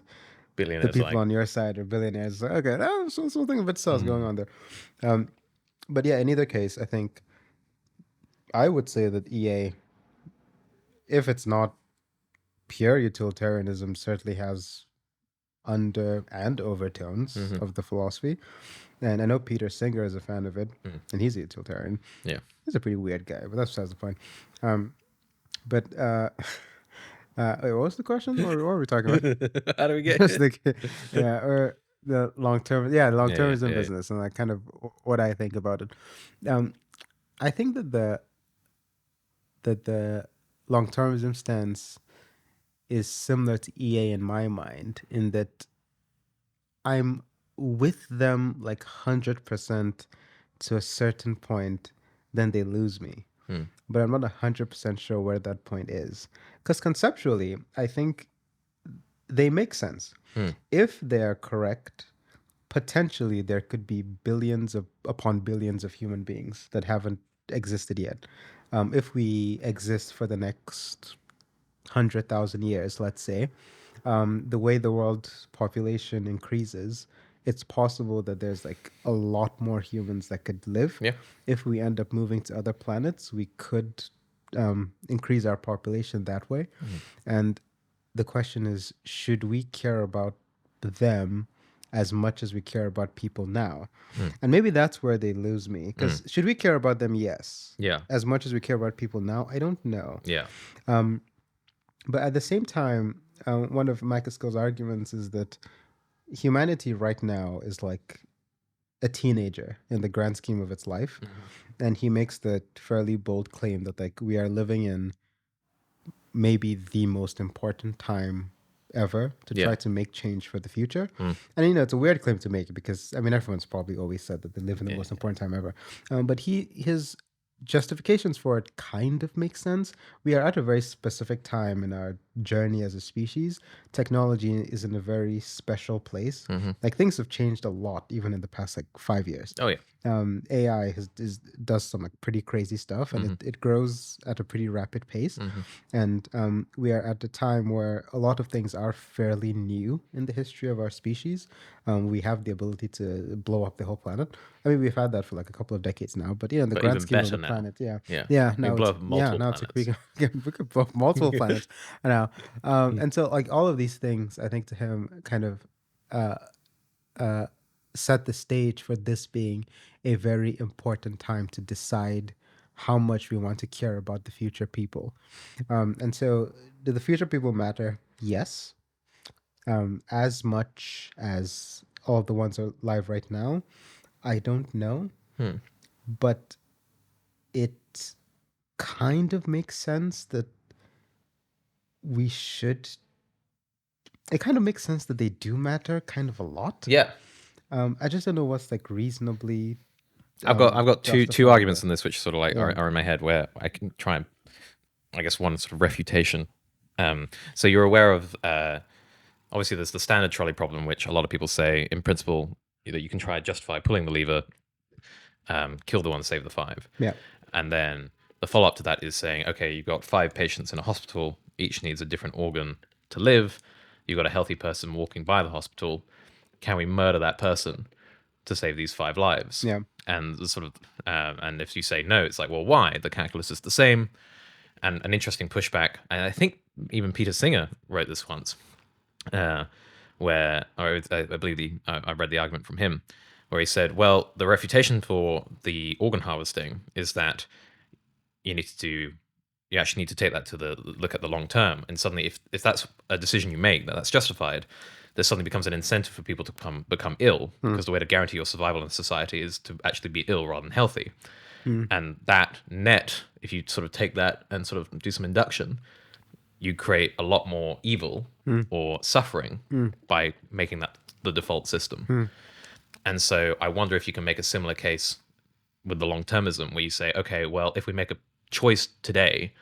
billionaires, the people on your side are billionaires. Like, okay, something a bit sus going on there. But yeah, in either case, I think I would say that EA, if it's not pure utilitarianism, certainly has under and overtones of the philosophy. And I know Peter Singer is a fan of it, and he's a utilitarian. Yeah, he's a pretty weird guy, but that's besides the point. But wait, what was the question? What were we talking about? How do we get or the long-termism business, and like kind of what I think about it. I think that the long-termism stance is similar to EA in my mind, in that I'm with them like 100% to a certain point, then they lose me. But I'm not 100% sure where that point is. Because conceptually, I think they make sense. If they are correct potentially there could be billions upon billions of human beings that haven't existed yet. If we exist for the next 100,000 years, let's say, the way the world's population increases, it's possible that there's like a lot more humans that could live. Yeah. If we end up moving to other planets, we could increase our population that way. And the question is, should we care about them as much as we care about people now? And maybe that's where they lose me. Because should we care about them? Yes. Yeah. As much as we care about people now? I don't know. Yeah. But at the same time, one of Mike Skill's arguments is that humanity right now is like a teenager in the grand scheme of its life. And he makes the fairly bold claim that like we are living in maybe the most important time ever to try to make change for the future. And, it's a weird claim to make because, I mean, everyone's probably always said that they live in the most important time ever. But his justifications for it kind of make sense. We are at a very specific time in our journey as a species. Technology is in a very special place. Like things have changed a lot even in the past like 5 years. Oh yeah. AI does some like pretty crazy stuff, and it grows at a pretty rapid pace. And we are at a time where a lot of things are fairly new in the history of our species. We have the ability to blow up the whole planet. I mean, we've had that for like a couple of decades now, but in the grand scheme of the planet, now blow up multiple now it's like we could blow up multiple planets now. And so like all of these things, I think to him kind of set the stage for this being a very important time to decide how much we want to care about the future people. And so do the future people matter? Yes. As much as all the ones are alive right now, I don't know. But it kind of makes sense that we should. It kind of makes sense that they do matter kind of a lot. Yeah. I just don't know what's like reasonably. I've got two justified arguments there. in this which sort of like are in my head where I can try and, I guess, one sort of refutation. So you're aware of obviously there's the standard trolley problem, which a lot of people say in principle that you can try and justify pulling the lever, kill the one, save the five. Yeah. And then the follow up to that is saying, okay, you've got 5 patients in a hospital, each needs a different organ to live. You've got a healthy person walking by the hospital. Can we murder that person to save these 5 lives? Yeah. And the sort of, and if you say no, it's like, well, why? The calculus is the same. And an interesting pushback, and I think even Peter Singer wrote this once, where I believe I read the argument from him, where he said, well, the refutation for the organ harvesting is that you actually need to take that to the look at the long term, and suddenly if that's a decision you make that's justified, there suddenly becomes an incentive for people to become ill, because the way to guarantee your survival in society is to actually be ill rather than healthy. And that net, if you sort of take that and sort of do some induction, you create a lot more evil or suffering by making that the default system. And so I wonder if you can make a similar case with the long-termism, where you say, okay, well, if we make a choice today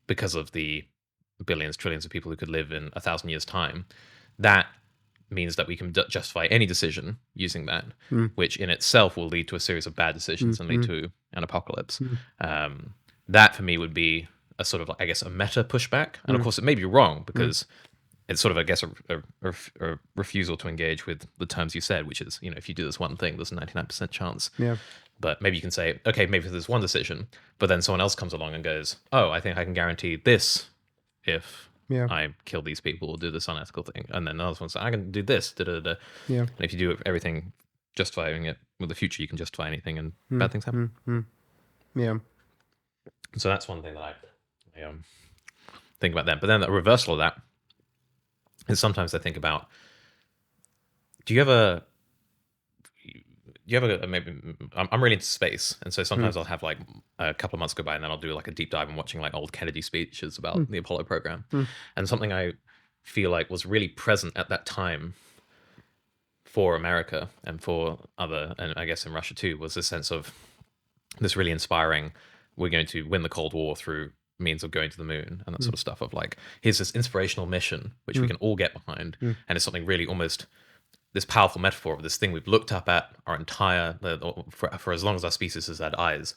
because of the billions, trillions of people who could live in 1,000 years' time, that means that we can justify any decision using that, which in itself will lead to a series of bad decisions and lead to an apocalypse. That for me would be a sort of, I guess, a meta pushback. And of course, it may be wrong because it's sort of, I guess, a refusal to engage with the terms you said, which is, if you do this one thing, there's a 99% chance. Yeah. But maybe you can say, okay, maybe there's one decision, but then someone else comes along and goes, oh, I think I can guarantee this if I kill these people or do this unethical thing. And then another one says, I can do this. Da-da-da. Yeah. And if you do everything justifying it with the future, you can justify anything, and bad things happen. Yeah. So that's one thing that I think about then. But then the reversal of that is sometimes I think about, do you ever maybe I'm really into space, and so sometimes I'll have like a couple of months go by and then I'll do like a deep dive and watching like old Kennedy speeches about the Apollo program. And something I feel like was really present at that time for America and for other, and I guess in Russia too, was this sense of this really inspiring, we're going to win the Cold War through means of going to the moon and that sort of stuff, of like, here's this inspirational mission which we can all get behind, and it's something really almost this powerful metaphor of this thing we've looked up at our entire for as long as our species has had eyes,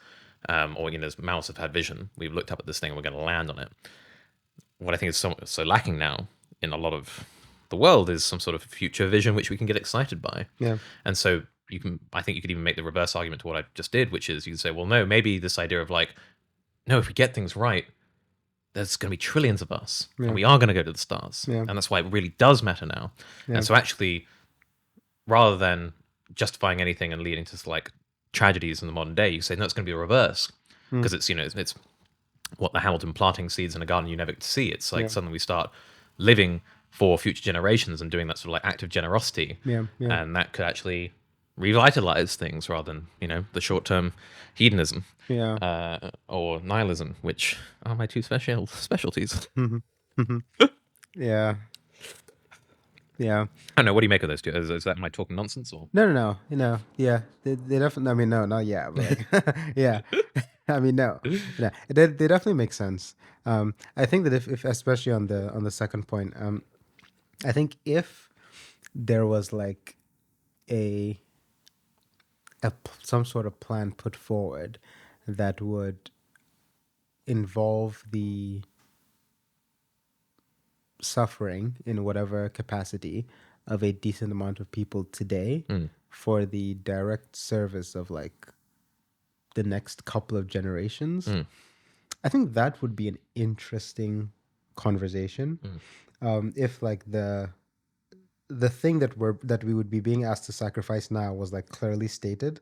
or as mouths have had vision. We've looked up at this thing and we're going to land on it. What I think is so lacking now in a lot of the world is some sort of future vision which we can get excited by. Yeah. And so I think you could even make the reverse argument to what I just did, which is you can say, well, no, maybe this idea of like, no, if we get things right, there's going to be trillions of us, and we are going to go to the stars, and that's why it really does matter now. And so actually, rather than justifying anything and leading to like tragedies in the modern day, you say no, it's going to be a reverse, because it's it's what the Hamilton planting seeds in a garden you never get to see. It's like suddenly we start living for future generations and doing that sort of like act of generosity, and that could actually revitalize things rather than the short-term hedonism or nihilism, which are my two specialties. Yeah. Yeah. I don't know. What do you make of those two? Is that my talking nonsense or No. Yeah. They definitely. I mean, no, not yeah, but like, yeah. I mean, no. Yeah. They definitely make sense. I think that if especially on the second point, I think if there was like some sort of plan put forward that would involve the suffering in whatever capacity of a decent amount of people today for the direct service of like the next couple of generations, I think that would be an interesting conversation. If like the thing that we would be being asked to sacrifice now was like clearly stated,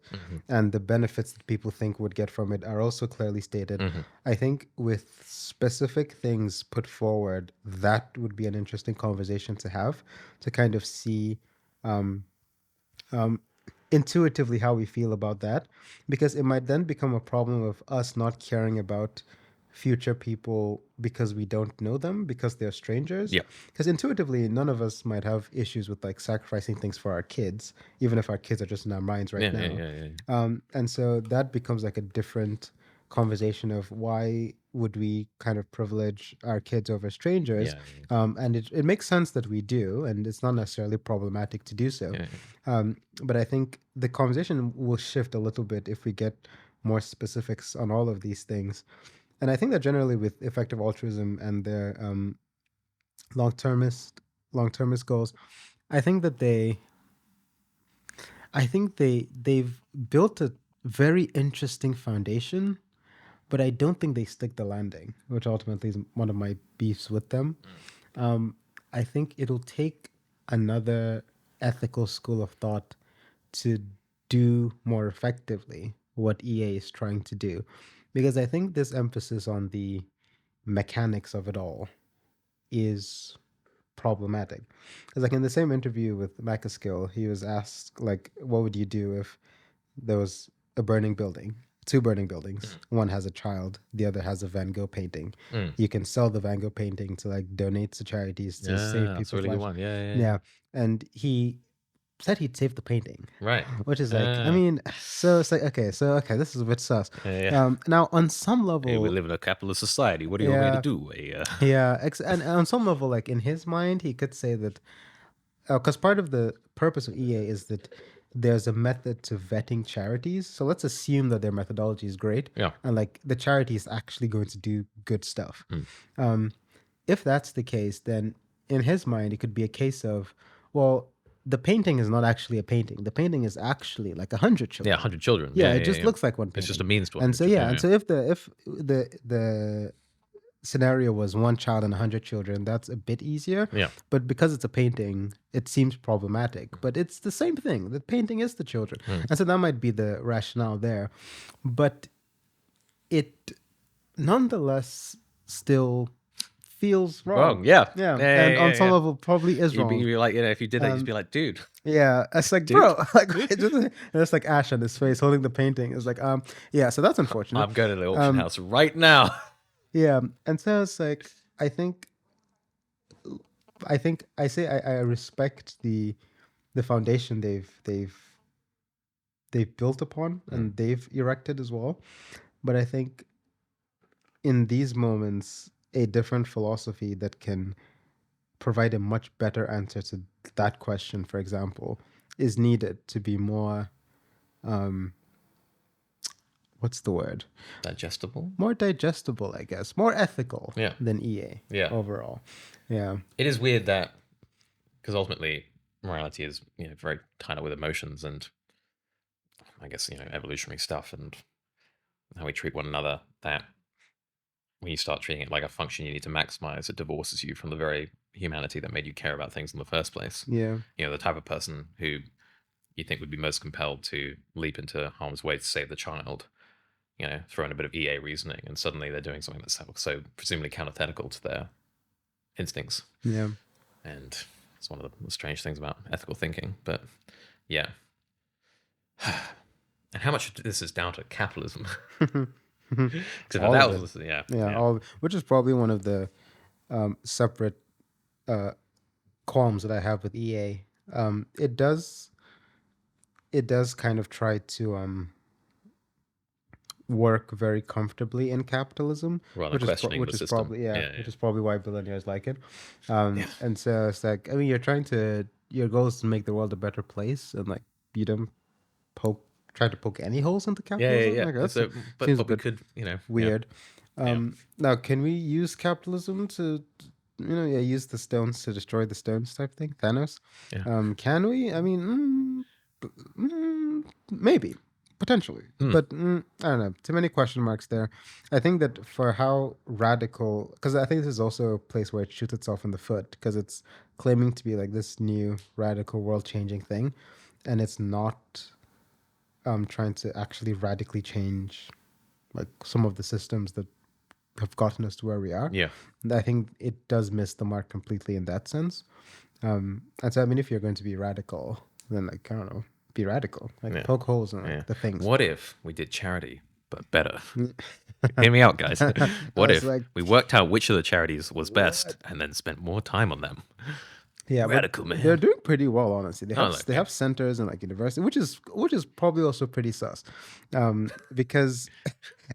and the benefits that people think would get from it are also clearly stated. I think with specific things put forward, that would be an interesting conversation to have, to kind of see intuitively how we feel about that, because it might then become a problem of us not caring about future people because we don't know them, because they're strangers. Yeah. Because intuitively, none of us might have issues with like sacrificing things for our kids, even if our kids are just in our minds right now. And so that becomes like a different conversation of why would we kind of privilege our kids over strangers. And it makes sense that we do, and it's not necessarily problematic to do so. But I think the conversation will shift a little bit if we get more specifics on all of these things. And I think that generally with effective altruism and their long-termist goals, I think they've built a very interesting foundation, but I don't think they stick the landing, which ultimately is one of my beefs with them. I think it'll take another ethical school of thought to do more effectively what EA is trying to do. Because I think this emphasis on the mechanics of it all is problematic. Because like in the same interview with Macaskill, he was asked like, what would you do if there was a burning building, two burning buildings. One has a child, the other has a Van Gogh painting. You can sell the Van Gogh painting to like donate to charities to save people's really lives. good one. Yeah. And he said he'd save the painting. Right. Which is like, I mean, so it's like, okay, this is a bit sus. Now, on some level... Hey, we live in a capitalist society. What do you want me to do? And on some level, like in his mind, he could say that... Because part of the purpose of EA is that there's a method to vetting charities. So let's assume that their methodology is great. Yeah. And like the charity is actually going to do good stuff. If that's the case, then in his mind, it could be a case of, well, the painting is not actually a painting. The painting is actually like 100 children. Yeah, 100 children. Yeah, it just looks like one painting. It's just a means to And so, and so if the scenario was one child and 100 children, that's a bit easier. Yeah. But because it's a painting, it seems problematic. But it's the same thing. The painting is the children. And so that might be the rationale there. But it nonetheless still feels wrong. Yeah. And on some level probably is wrong. You'd be like, if you did that, you'd be like, dude. Yeah. It's like, bro, like it's like ash on his face holding the painting. It's like, yeah, so that's unfortunate. I'm going to the auction house right now. Yeah. And so it's like, I respect the foundation they've built upon and they've erected as well. But I think in these moments, a different philosophy that can provide a much better answer to think that question, for example, is needed to be more, what's the word? Digestible. More digestible, I guess. More ethical Yeah. than EA Yeah. overall. Yeah. It is weird that, because ultimately morality is, very tied up with emotions and, I guess, evolutionary stuff and how we treat one another, that when you start treating it like a function you need to maximize, it divorces you from the very humanity that made you care about things in the first place. Yeah. The type of person who you think would be most compelled to leap into harm's way to save the child, throw in a bit of EA reasoning, and suddenly they're doing something that's so presumably counterthetical to their instincts. Yeah. And it's one of the strange things about ethical thinking. But yeah. And how much of this is down to capitalism? Because All that of was, it. yeah. Yeah. Which is probably one of the separate qualms that I have with EA. It does kind of try to work very comfortably in capitalism, Rather which is questioning the system. probably Yeah. which is probably why billionaires like it. Yeah. And so it's like, I mean, your goal is to make the world a better place, and like you don't try to poke any holes into capitalism. Yeah. Like, that So, seems a but we bit could, weird. Yeah. Now, can we use capitalism to, use the stones to destroy the stones type thing? Thanos. Yeah. Can we? I mean, maybe, potentially, but I don't know. Too many question marks there. I think that for how radical, because I think this is also a place where it shoots itself in the foot, because it's claiming to be like this new radical world-changing thing, and it's not trying to actually radically change like some of the systems that have gotten us to where we are. Yeah. And I think it does miss the mark completely in that sense. And so, I mean, if you're going to be radical, then like, I don't know, be radical, like poke holes in like the things. What if we did charity, but better? Hear me out, guys. What if we worked out which of the charities was best and then spent more time on them? Yeah, Radical, but man. they're doing pretty well, honestly. They have they have centers and like university, which is probably also pretty sus, because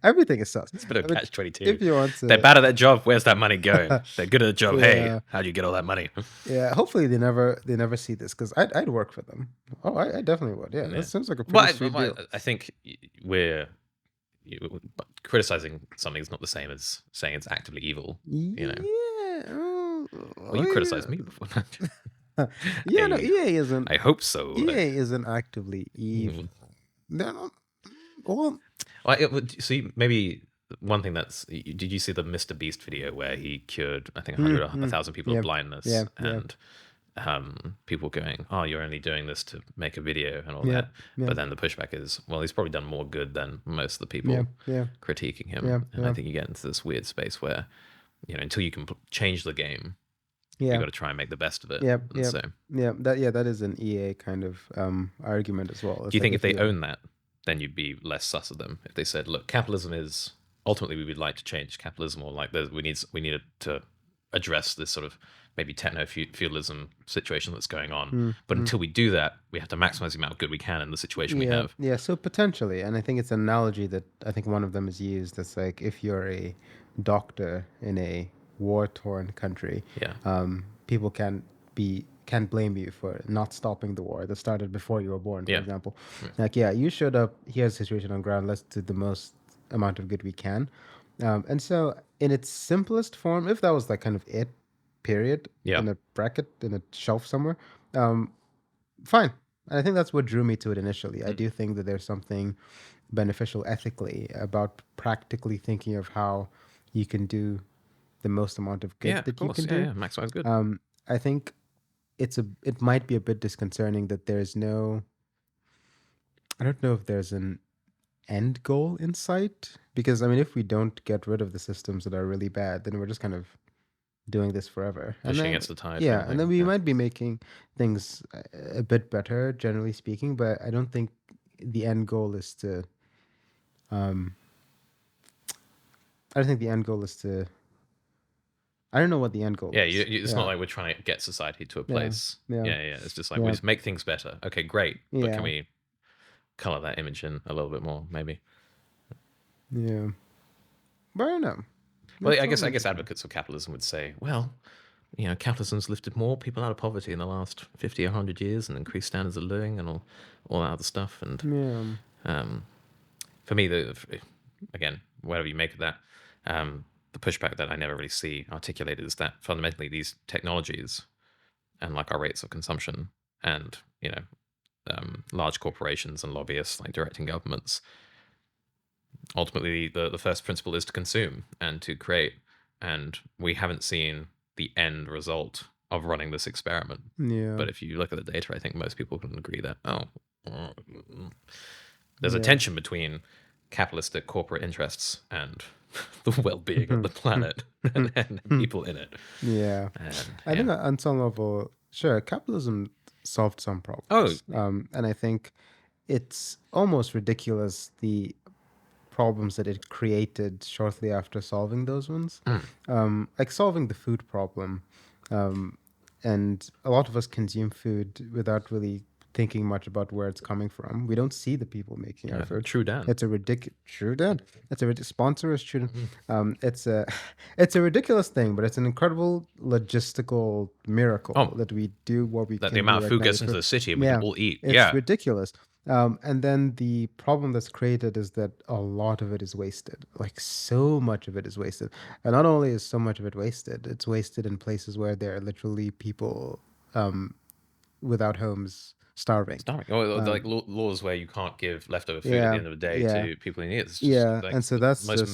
everything is sus. It's a bit of catch-22. If you want to, they're bad at their job. Where's that money going? They're good at the job. Yeah. Hey, how do you get all that money? Yeah, hopefully they never see this, because I'd work for them. Oh, I definitely would. Yeah, that seems like a pretty sweet deal. I think criticizing something is not the same as saying it's actively evil. Yeah. Well, you criticized me before. Yeah, no, EA isn't. I hope so. EA isn't actively evil. They're not. Well, see, maybe one thing did you see the Mr. Beast video where he cured, I think, 1,000 people of blindness? Yeah, and people going, oh, you're only doing this to make a video and all that. But then the pushback is, well, he's probably done more good than most of the people critiquing him. And I think you get into this weird space where, until you can change the game, you've got to try and make the best of it. That is an EA kind of argument as well. Do you think if they own that, then you'd be less sus of them? If they said, look, capitalism is, ultimately we would like to change capitalism, or like we needed to address this sort of maybe techno-feudalism situation that's going on. But until we do that, we have to maximize the amount of good we can in the situation we have. Yeah, so potentially, and I think it's an analogy that I think one of them is used. It's like if you're a doctor in a war-torn country, people can blame you for not stopping the war that started before you were born, for example. Like, you showed up, here's the situation on ground, let's do the most amount of good we can. And so in its simplest form, if that was like kind of it, period, in a bracket, in a shelf somewhere, fine. And I think that's what drew me to it initially. I do think that there's something beneficial ethically about practically thinking of how you can do the most amount of good that you can do. Yeah, maximize good. I think it might be a bit disconcerting that there's no, I don't know if there's an end goal in sight, because I mean, if we don't get rid of the systems that are really bad, then we're just kind of doing this forever, pushing against the tide. Yeah, and then we might be making things a bit better, generally speaking, but I don't think the end goal is to I don't think the end goal is to, I don't know what the end goal is. It's not like we're trying to get society to a place. Yeah. It's just like we just make things better. Okay, great. But can we color that image in a little bit more, maybe? Yeah. But I don't know. Well, I guess advocates of capitalism would say, well, capitalism's lifted more people out of poverty in the last 50 or 100 years and increased standards of living and all that other stuff. And Yeah. for me, again, whatever you make of that, the pushback that I never really see articulated is that fundamentally these technologies and like our rates of consumption and large corporations and lobbyists like directing governments, ultimately the first principle is to consume and to create, and we haven't seen the end result of running this experiment. Yeah. But if you look at the data, I think most people can agree that there's a tension between capitalistic corporate interests and the well-being of the planet and people in it. Yeah. And, I think on some level, sure, capitalism solved some problems. And I think it's almost ridiculous the problems that it created shortly after solving those ones. Like solving the food problem. And a lot of us consume food without really thinking much about where it's coming from. We don't see the people making our food. True Dan. It's a ridiculous. True Dan. It's a sponsor is True Dan. It's a ridiculous thing, but it's an incredible logistical miracle that we do what we that can. the amount do of right food now gets with into the city and we Yeah. can all eat. It's ridiculous. And then the problem that's created is that a lot of it is wasted. Like so much of it is wasted. And not only is so much of it wasted, it's wasted in places where there are literally people without homes starving. Or like laws where you can't give leftover food at the end of the day to people in need. It's just like and so that's most just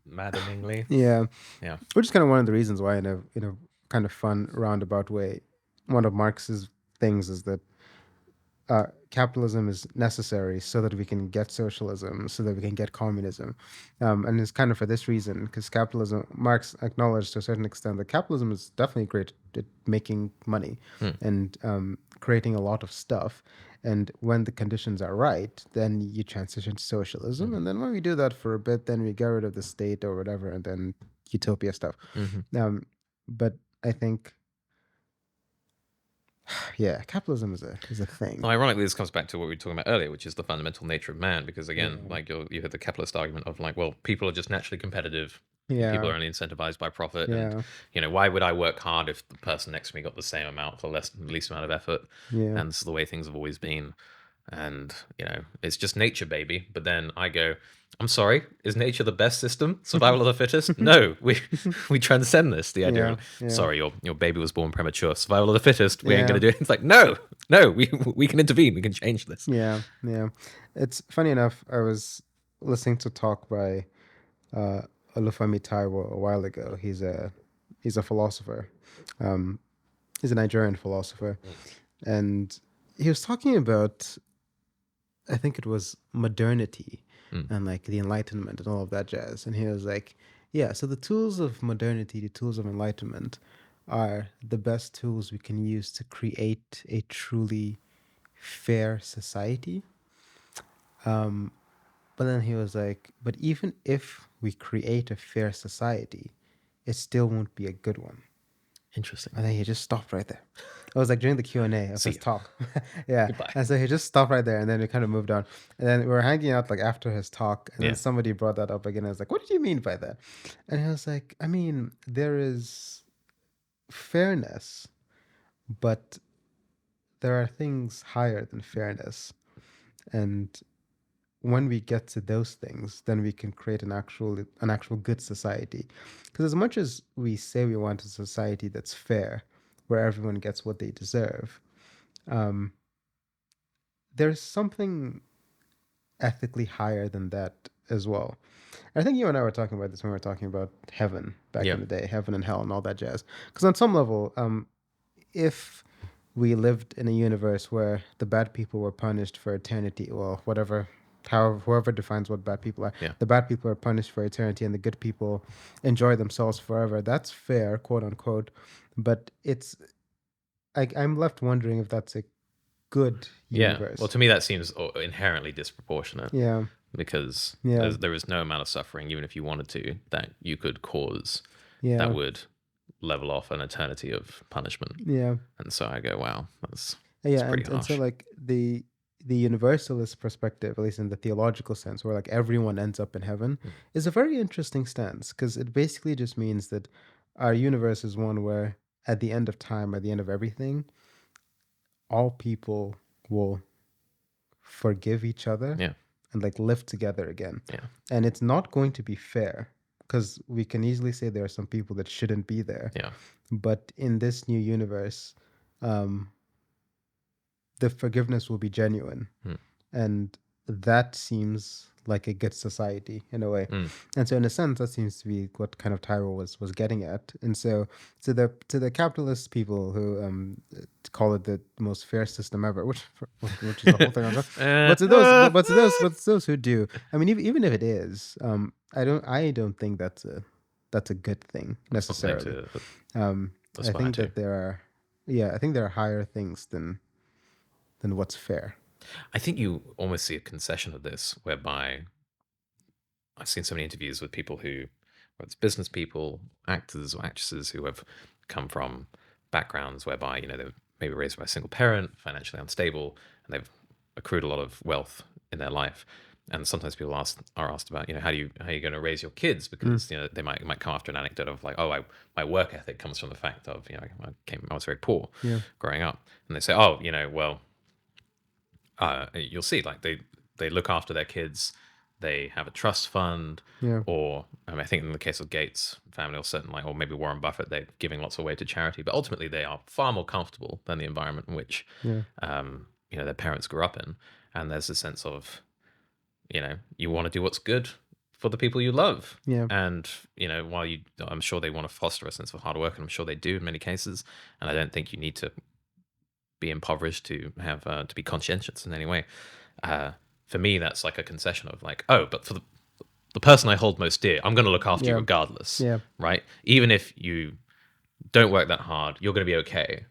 maddeningly. Yeah. Yeah. Which is kind of one of the reasons why, in a kind of fun roundabout way, one of Marx's things is that capitalism is necessary so that we can get socialism, so that we can get communism. And it's kind of for this reason, because capitalism, Marx acknowledged to a certain extent that capitalism is definitely great at making money and creating a lot of stuff. And when the conditions are right, then you transition to socialism. And then when we do that for a bit, then we get rid of the state or whatever, and then utopia stuff. But I think capitalism is a thing. Well, ironically, this comes back to what we were talking about earlier, which is the fundamental nature of man. Because again, like you had the capitalist argument of like, well, people are just naturally competitive. People are only incentivized by profit, and why would I work hard if the person next to me got the same amount for least amount of effort? And this is the way things have always been. And it's just nature, baby. But then I go, I'm sorry, is nature the best system? Survival of the fittest? No, we transcend this. The idea of sorry, your baby was born premature. Survival of the fittest. We ain't gonna do it. It's like no, we can intervene. We can change this. Yeah. It's funny enough. I was listening to talk by Olufemi Taiwo a while ago. He's a philosopher. He's a Nigerian philosopher, and he was talking about, I think it was modernity and like the Enlightenment and all of that jazz. And he was like, yeah, so the tools of modernity, the tools of enlightenment are the best tools we can use to create a truly fair society. But then he was like, but even if we create a fair society, it still won't be a good one. Interesting. And then he just stopped right there. It was like during the Q&A of his talk. Yeah. Goodbye. And so he just stopped right there, and then we kind of moved on. And then we were hanging out like after his talk, and then somebody brought that up again. I was like, what did you mean by that? And he was like, I mean, there is fairness, but there are things higher than fairness. And when we get to those things, then we can create an actual good society. Because as much as we say we want a society that's fair, where everyone gets what they deserve, there's something ethically higher than that as well. I think you and I were talking about this when we were talking about heaven back in the day, heaven and hell and all that jazz. Because on some level, if we lived in a universe where the bad people were punished for eternity, well, whoever defines what bad people are, the bad people are punished for eternity and the good people enjoy themselves forever. That's fair, quote unquote. But I'm left wondering if that's a good universe. Well, to me, that seems inherently disproportionate. Yeah. Because there is no amount of suffering, even if you wanted to, that you could cause that would level off an eternity of punishment. Yeah. And so I go, wow, that's pretty harsh. And so like the universalist perspective, at least in the theological sense, where like everyone ends up in heaven, is a very interesting stance, because it basically just means that our universe is one where at the end of time, at the end of everything, all people will forgive each other Yeah. and like live together again. Yeah. And it's not going to be fair because we can easily say there are some people that shouldn't be there. Yeah. But in this new universe, um, the forgiveness will be genuine. And that seems like a good society in a way. And so in a sense, that seems to be what kind of Tyrell was getting at. And so to the capitalist people who call it the most fair system ever, which is the whole thing on top. But to those who do, I mean, even if it is, I don't think that's a good thing necessarily. I think that I think there are higher things than what's fair. I think you almost see a concession of this, whereby I've seen so many interviews with people who, whether it's business people, actors or actresses who have come from backgrounds whereby, they were maybe raised by a single parent, financially unstable, and they've accrued a lot of wealth in their life. And sometimes people are asked about, how are you going to raise your kids? Because they might come after an anecdote of like, oh, my work ethic comes from the fact of, I was very poor growing up, and they say, oh, well, you'll see, like they look after their kids, they have a trust fund, or I think in the case of Gates' family, or certain or maybe Warren Buffett, they're giving lots away to charity, but ultimately they are far more comfortable than the environment in which their parents grew up in, and there's a sense of you want to do what's good for the people you love, and while I'm sure they want to foster a sense of hard work, and I'm sure they do in many cases, and I don't think you need to be impoverished to have to be conscientious in any way. For me, that's like a concession of like, oh, but for the person I hold most dear, I'm going to look after you regardless, right? Even if you don't work that hard, you're going to be okay.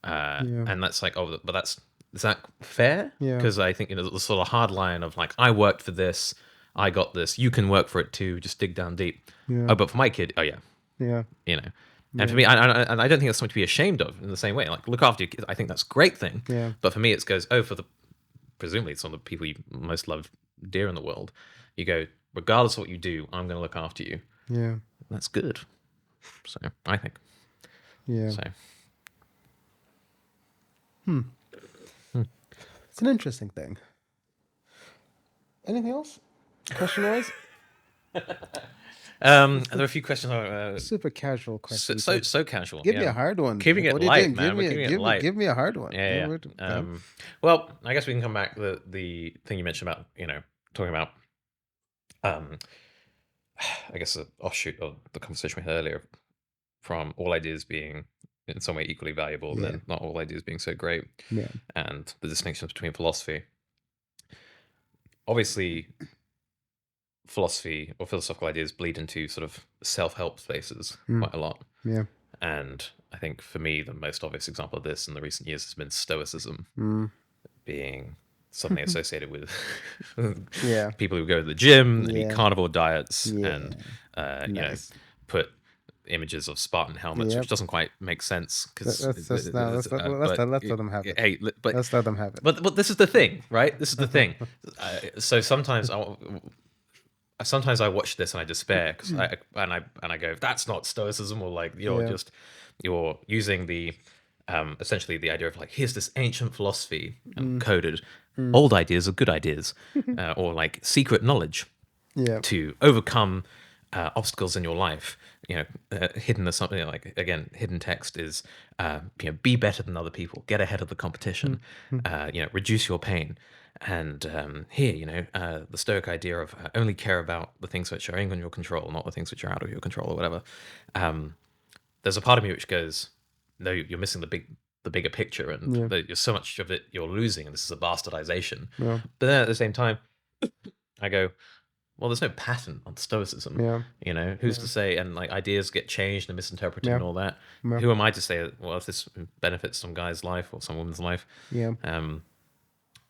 And that's like, oh, but is that fair? Because I think the sort of hard line of like, I worked for this, I got this, you can work for it too, just dig down deep. Oh, but for my kid, oh yeah. And for me, I don't think that's something to be ashamed of in the same way. Like, look after your kids. I think that's a great thing. But for me, it goes, presumably it's on the people you most love dear in the world. You go, regardless of what you do, I'm going to look after you. Yeah. That's good. So, I think. Yeah. So. It's an interesting thing. Anything else? Question-wise? There are a few questions. Super casual questions. So casual. Give me a hard one. Keeping it light, man. Give me a hard one. Yeah. Well, I guess we can come back to the thing you mentioned about, talking about, I guess an offshoot of the conversation we had earlier, from all ideas being in some way equally valuable, and then not all ideas being so great, and the distinctions between philosophy. Obviously, philosophy or philosophical ideas bleed into sort of self-help spaces quite a lot. And I think for me, the most obvious example of this in the recent years has been Stoicism, being something associated with people who go to the gym and eat carnivore diets and put images of Spartan helmets, which doesn't quite make sense because let's let them have it. Hey, but let's let them have it. But this is the thing, right? This is the thing. So sometimes I watch this and I despair because I go, that's not Stoicism, or like you're using the essentially the idea of like, here's this ancient philosophy and coded old ideas are good ideas, or like secret knowledge to overcome obstacles in your life. Hidden as something like, again, hidden text is be better than other people, get ahead of the competition, reduce your pain. And here, the Stoic idea of only care about the things which are in your control, not the things which are out of your control, or whatever. There's a part of me which goes, no, you're missing the bigger picture, and you're so much of it you're losing, and this is a bastardization. But then at the same time, I go, well, there's no patent on Stoicism. Who's to say? And like, ideas get changed and misinterpreted and all that. Who am I to say, well, if this benefits some guy's life or some woman's life?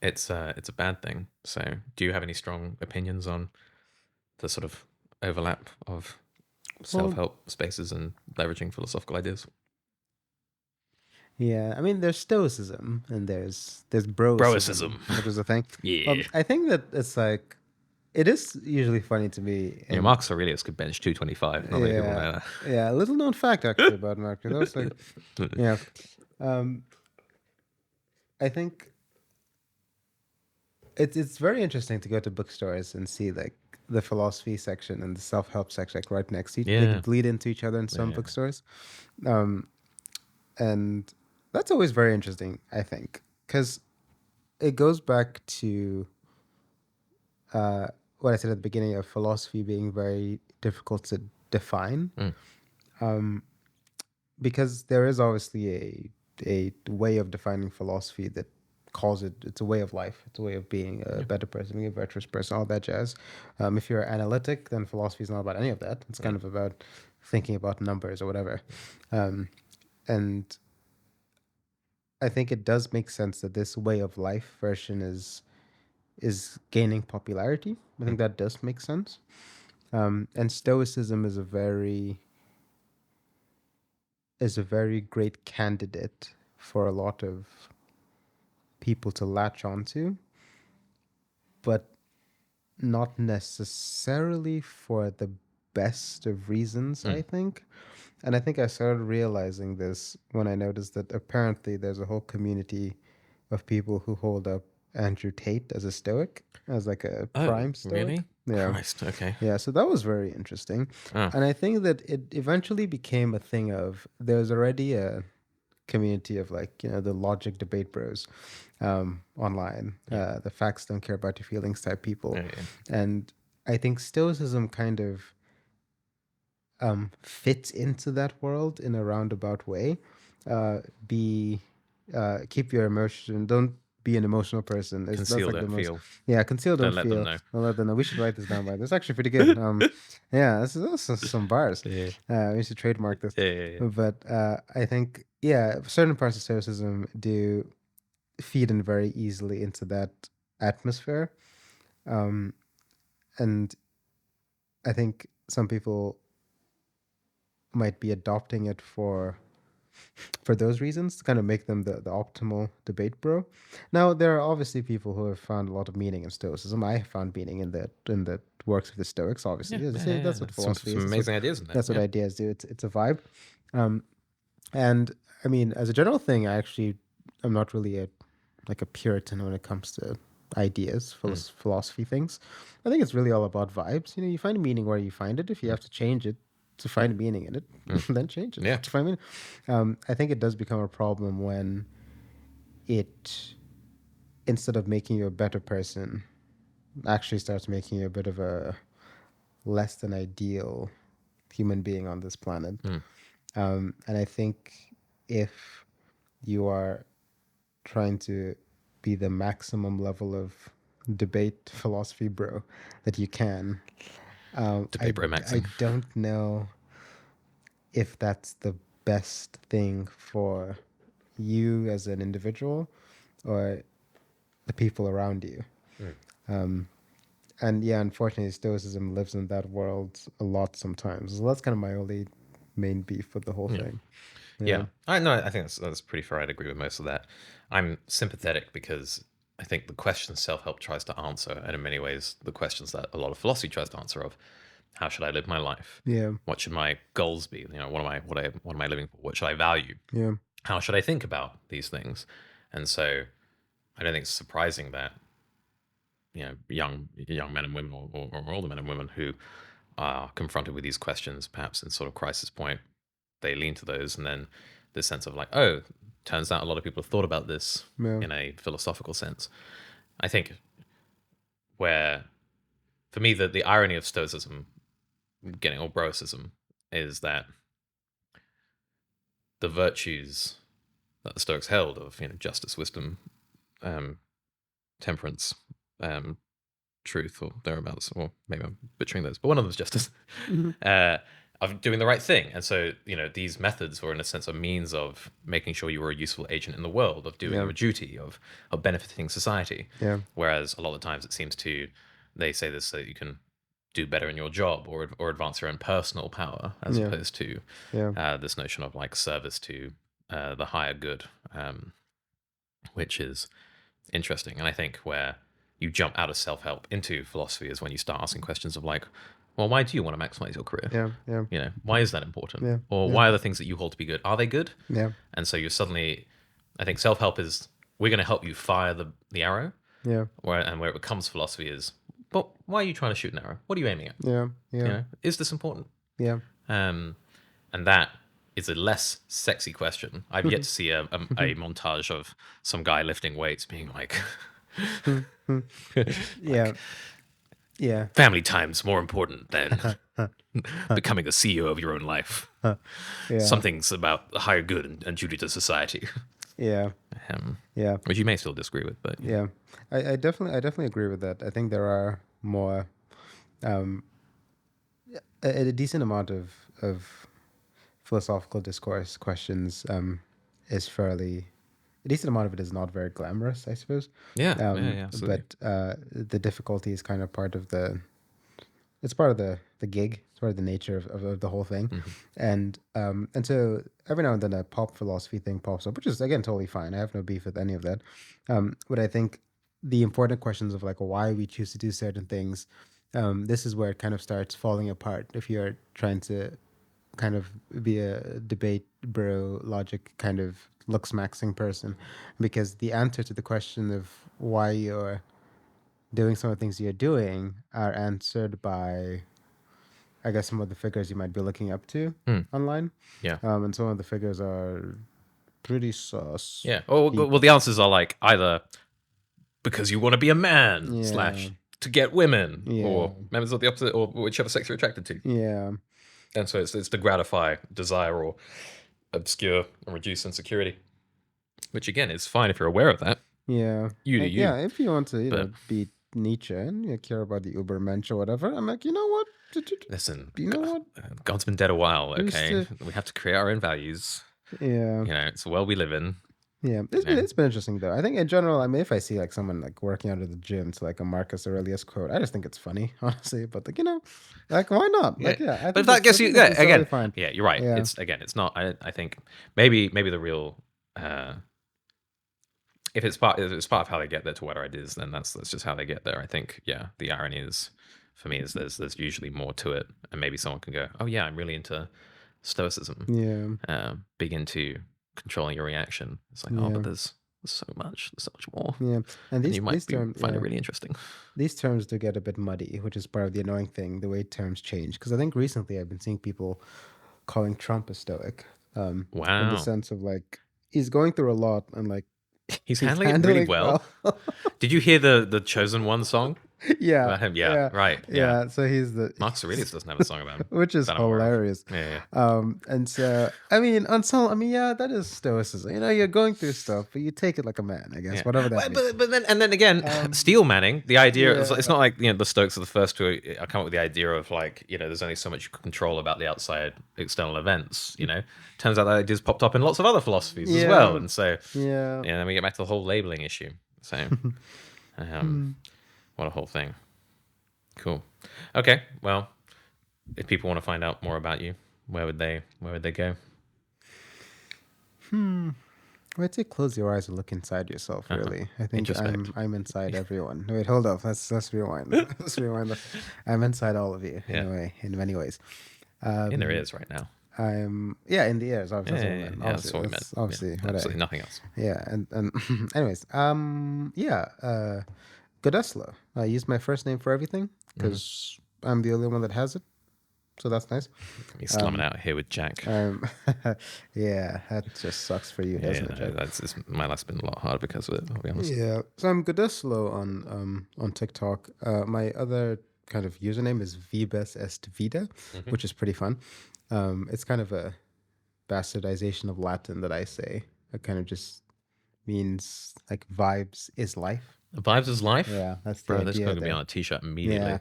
It's a bad thing. So, do you have any strong opinions on the sort of overlap of self-help spaces and leveraging philosophical ideas? Yeah, I mean, there's Stoicism and there's Broicism, which is a thing. Yeah. I think that it's like, it is usually funny to me. You know, And Marcus Aurelius could bench 225. Not many people yeah, know that. yeah, a little known fact actually about Marcus. That was like, yeah, um, I think it's very interesting to go to bookstores and see like the philosophy section and the self help section like right next to each. They Yeah. bleed into each other in some Yeah. bookstores, um, and that's always very interesting. I think because it goes back to what I said at the beginning of philosophy being very difficult to define, Mm. because there is obviously a way of defining philosophy that calls it's a way of life, it's a way of being a better person, being a virtuous person, all that jazz. If you're analytic, then philosophy is not about any of that. It's kind of about thinking about numbers or whatever. And I think it does make sense that this way of life version is gaining popularity. I think that does make sense. And Stoicism is a very great candidate for a lot of people to latch onto, but not necessarily for the best of reasons, I think. And I think I started realizing this when I noticed that apparently there's a whole community of people who hold up Andrew Tate as a Stoic, as like a Oh, prime Stoic. really? Yeah. Christ. Okay. Yeah, so that was very interesting. Oh. And I think that it eventually became a thing of there's already a community of like, the logic debate bros online, the facts don't care about your feelings type people. Yeah. And I think Stoicism kind of fits into that world in a roundabout way. Be Keep your emotion. Don't be an emotional person. That's Conceal, like the don't most. feel. Yeah, conceal, don't Don't let them feel. know. Don't let them know. We should write this down. By this, actually pretty good. Yeah, this is some bars. Yeah. We should trademark this. Yeah. But I think certain parts of Stoicism do feed in very easily into that atmosphere, and I think some people might be adopting it for those reasons to kind of make them the optimal debate bro. Now there are obviously people who have found a lot of meaning in Stoicism. I have found meaning in the works of the Stoics. Obviously, that's what philosophy Some is. amazing ideas in there. That's what ideas do. It's a vibe. And I mean, as a general thing, I'm not really a Puritan when it comes to ideas, philosophy things. I think it's really all about vibes. You find meaning where you find it. If you have to change it to find meaning in it, then change it. Yeah. To find meaning. I think it does become a problem when it, instead of making you a better person, actually starts making you a bit of a less than ideal human being on this planet. And I think if you are trying to be the maximum level of debate philosophy bro that you can, Debate bro I maxim. don't know if that's the best thing for you as an individual or the people around you. And yeah, unfortunately, Stoicism lives in that world a lot sometimes. So that's kind of my only main beef with the whole thing. Yeah. I know. I think that's pretty fair. I'd agree with most of that. I'm sympathetic because I think the questions self-help tries to answer, and in many ways, the questions that a lot of philosophy tries to answer of, how should I live my life? Yeah. What should my goals be? What am I living for? What should I value? Yeah. How should I think about these things? And so, I don't think it's surprising that young men and women, or older men and women who are confronted with these questions, perhaps in sort of crisis point, they lean to those, and then this sense of like, oh, turns out a lot of people have thought about this in a philosophical sense. I think where, for me, the irony of Stoicism or Broicism is that the virtues that the Stoics held of justice, wisdom, temperance, truth, or thereabouts, or maybe I'm butchering those, but one of them is justice, of doing the right thing. And so, these methods were in a sense a means of making sure you were a useful agent in the world, of doing your duty, of benefiting society. Yeah. Whereas a lot of times they say this so that you can do better in your job or advance your own personal power, as opposed to this notion of like service to the higher good, which is interesting. And I think where you jump out of self-help into philosophy is when you start asking questions of like, well, why do you want to maximize your career? Yeah. Yeah. You know, why is that important? Yeah. Or Yeah. why are the things that you hold to be good? Are they good? Yeah. And so you're suddenly, I think self-help is, we're going to help you fire the arrow. Yeah. Where it becomes philosophy is, but why are you trying to shoot an arrow? What are you aiming at? Yeah. You Yeah. know, is this important? Yeah. And that is a less sexy question. I've yet to see a montage of some guy lifting weights being like, Yeah. Yeah. family time's more important than becoming a CEO of your own life. Yeah. Some things about the higher good and duty to society, Yeah. Yeah. which you may still disagree with, but Yeah. I definitely agree with that. I think there are more a decent amount of philosophical discourse questions is fairly a decent amount of it is not very glamorous, I suppose. yeah, absolutely. But the difficulty is kind of part of it's part of the gig. It's part of the nature of the whole thing. And so every now and then a pop philosophy thing pops up, which is again totally fine. I have no beef with any of that. But I think the important questions of like why we choose to do certain things, this is where it kind of starts falling apart if you're trying to kind of be a debate bro logic kind of looks maxing person, because the answer to the question of why you're doing some of the things you're doing are answered by, I guess, some of the figures you might be looking up to online. Yeah. And some of the figures are pretty sus. Yeah. Oh, well, the answers are like either because you want to be a man Yeah. / to get women, Yeah. or members of the opposite, or whichever sex you're attracted to. Yeah. And so it's to gratify desire or obscure and reduce insecurity, which again is fine if you're aware of that. Yeah. You do Like, you. yeah, if you want to, But- be Nietzsche and you care about the Ubermensch or whatever, I'm like, you know what? Listen, You know what? God's been dead a while, Used okay? We have to create our own values. Yeah. You know, it's a world we live in. Yeah, it's been interesting though. I think in general, I mean, if I see like someone like working out of the gym to like a Marcus Aurelius quote, I just think it's funny, honestly. But like like why not? Like I but think if that gets you, it's totally again, fine. yeah, you're right. Yeah. It's not. I think maybe the real, if it's part of how they get there to whatever it is, then that's just how they get there. I think, yeah, the irony is, for me, is there's usually more to it, and maybe someone can go, oh yeah, I'm really into Stoicism, big into controlling your reaction. It's like, oh, but there's so much more. Yeah, and You might find it really interesting. These terms do get a bit muddy, which is part of the annoying thing, the way terms change. Because I think recently I've been seeing people calling Trump a Stoic, in the Wow. sense of like he's going through a lot and like He's handling it really well. Did you hear the Chosen One song? Yeah. About him? Yeah, right. Yeah. So he's the Marcus Aurelius doesn't have a song about him. which is that I'm aware of. hilarious. Yeah. And so I mean, on some, I mean, yeah, that is stoicism. You know, you're going through stuff, but you take it like a man, I guess. Yeah. Whatever that means. But then again, steel manning. The idea yeah. it's not like the Stoics are the first to come up with the idea of like there's only so much you can control about the outside external events. Turns out that idea's popped up in lots of other philosophies as well, and so then we get back to the whole labeling issue. So, what a whole thing. Cool. Okay. Well, if people want to find out more about you, where would they go? Well, I'd say close your eyes and look inside yourself. Really, I think I'm inside everyone. Wait, hold up. Let's rewind. Let's rewind. I'm inside all of you in many ways. In their ears right now. I'm in the ears. Obviously, that's what we meant. Obviously, absolutely nothing else. Yeah, and anyways, Godesulloh. I use my first name for everything because I'm the only one that has it, so that's nice. You're slumming out here with Jack. Yeah, that just sucks for you, doesn't it, Jack? My life's been a lot harder because of it, I'll be honest. Yeah, so I'm Godesulloh on TikTok. My other kind of username is Vibes Est Vida, which is pretty fun. It's kind of a bastardization of Latin that I say. It kind of just means like vibes is life. Vibes is life? Yeah, that's the Bro, idea. that's going to be on a t-shirt immediately.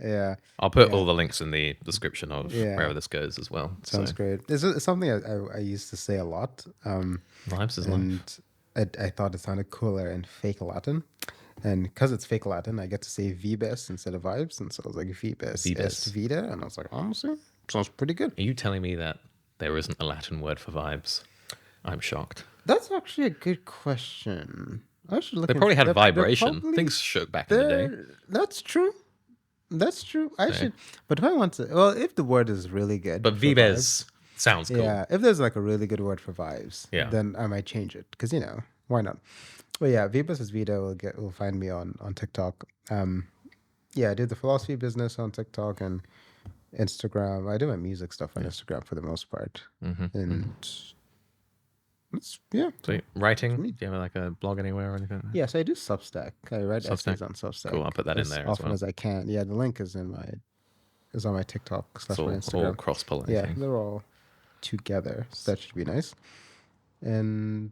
Yeah. I'll put all the links in the description of wherever this goes as well. Sounds great. It's something I used to say a lot. Vibes is life. And I thought it sounded cooler in fake Latin. And because it's fake Latin, I get to say Vibes instead of vibes. And so I was like, Vibes Est Vida. And I was like, honestly, sounds pretty good. Are you telling me that there isn't a Latin word for vibes? I'm shocked. That's actually a good question. I should look They into probably had they're vibration. probably- Things shook back in the day. That's true. That's true. I Okay. should, but if I want to, well, if the word is really good, But for vibes, Vibes sounds cool. yeah, if there's like a really good word for vibes, Yeah. then I might change it because why not? But yeah, Vibes is Vita will find me on TikTok. Yeah, I do the philosophy business on TikTok and Instagram. I do my music stuff on Instagram for the most part, and yeah. Sweet. Writing? Do you have like a blog anywhere or anything? Yes, I do Substack. I write Substack? essays on Substack. Cool, I'll put that in as there as often well. as I can. Yeah, the link is on my TikTok / It's my all Instagram. cross-pollinating. Yeah, they're all together, so that should be nice. And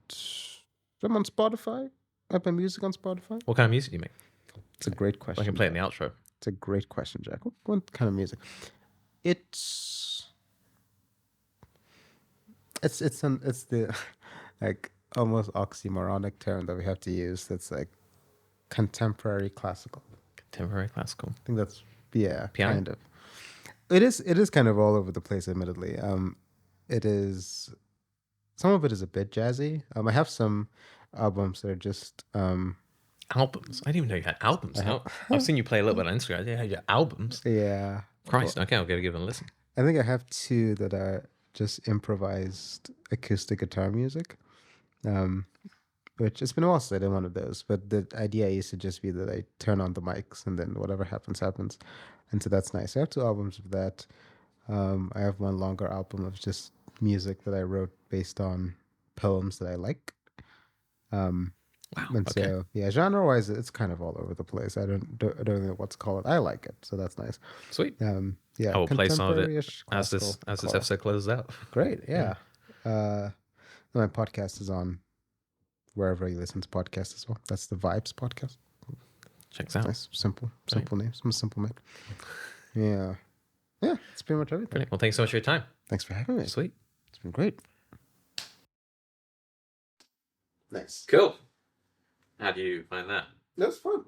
I'm on Spotify. I play music on Spotify. What kind of music do you make? It's a great question. I can play it in the outro. It's a great question, Jack. What kind of music? It's the like almost oxymoronic term that we have to use. That's like contemporary classical. Contemporary classical. I think that's Piano? kind of. It is kind of all over the place, admittedly. It is some of it is a bit jazzy. I have some albums that are just Albums? I didn't even know you had albums. I've seen you play a little bit on Instagram. Yeah, you had albums. yeah. Christ, okay, I'll give it a listen. I think I have two that are just improvised acoustic guitar music. Which it's been a while since I did one of those, but the idea used to just be that I turn on the mics and then whatever happens, happens. And so that's nice. I have two albums of that. I have one longer album of just music that I wrote based on poems that I like. Wow. And Okay. so, yeah, genre-wise, it's kind of all over the place. I don't know what's called. I like it, so that's nice. Sweet. Yeah, I will play some of it contemporary-ish as this classical. episode closes out. Great, yeah. My podcast is on wherever you listen to podcasts as well. That's the Vibes podcast. Checks out. Nice, simple names. I'm a simple man. Yeah, that's pretty much everything. Brilliant. Well, thanks so much for your time. Thanks for having me. Sweet. It's been great. Nice. Cool. How do you find that? That was fun.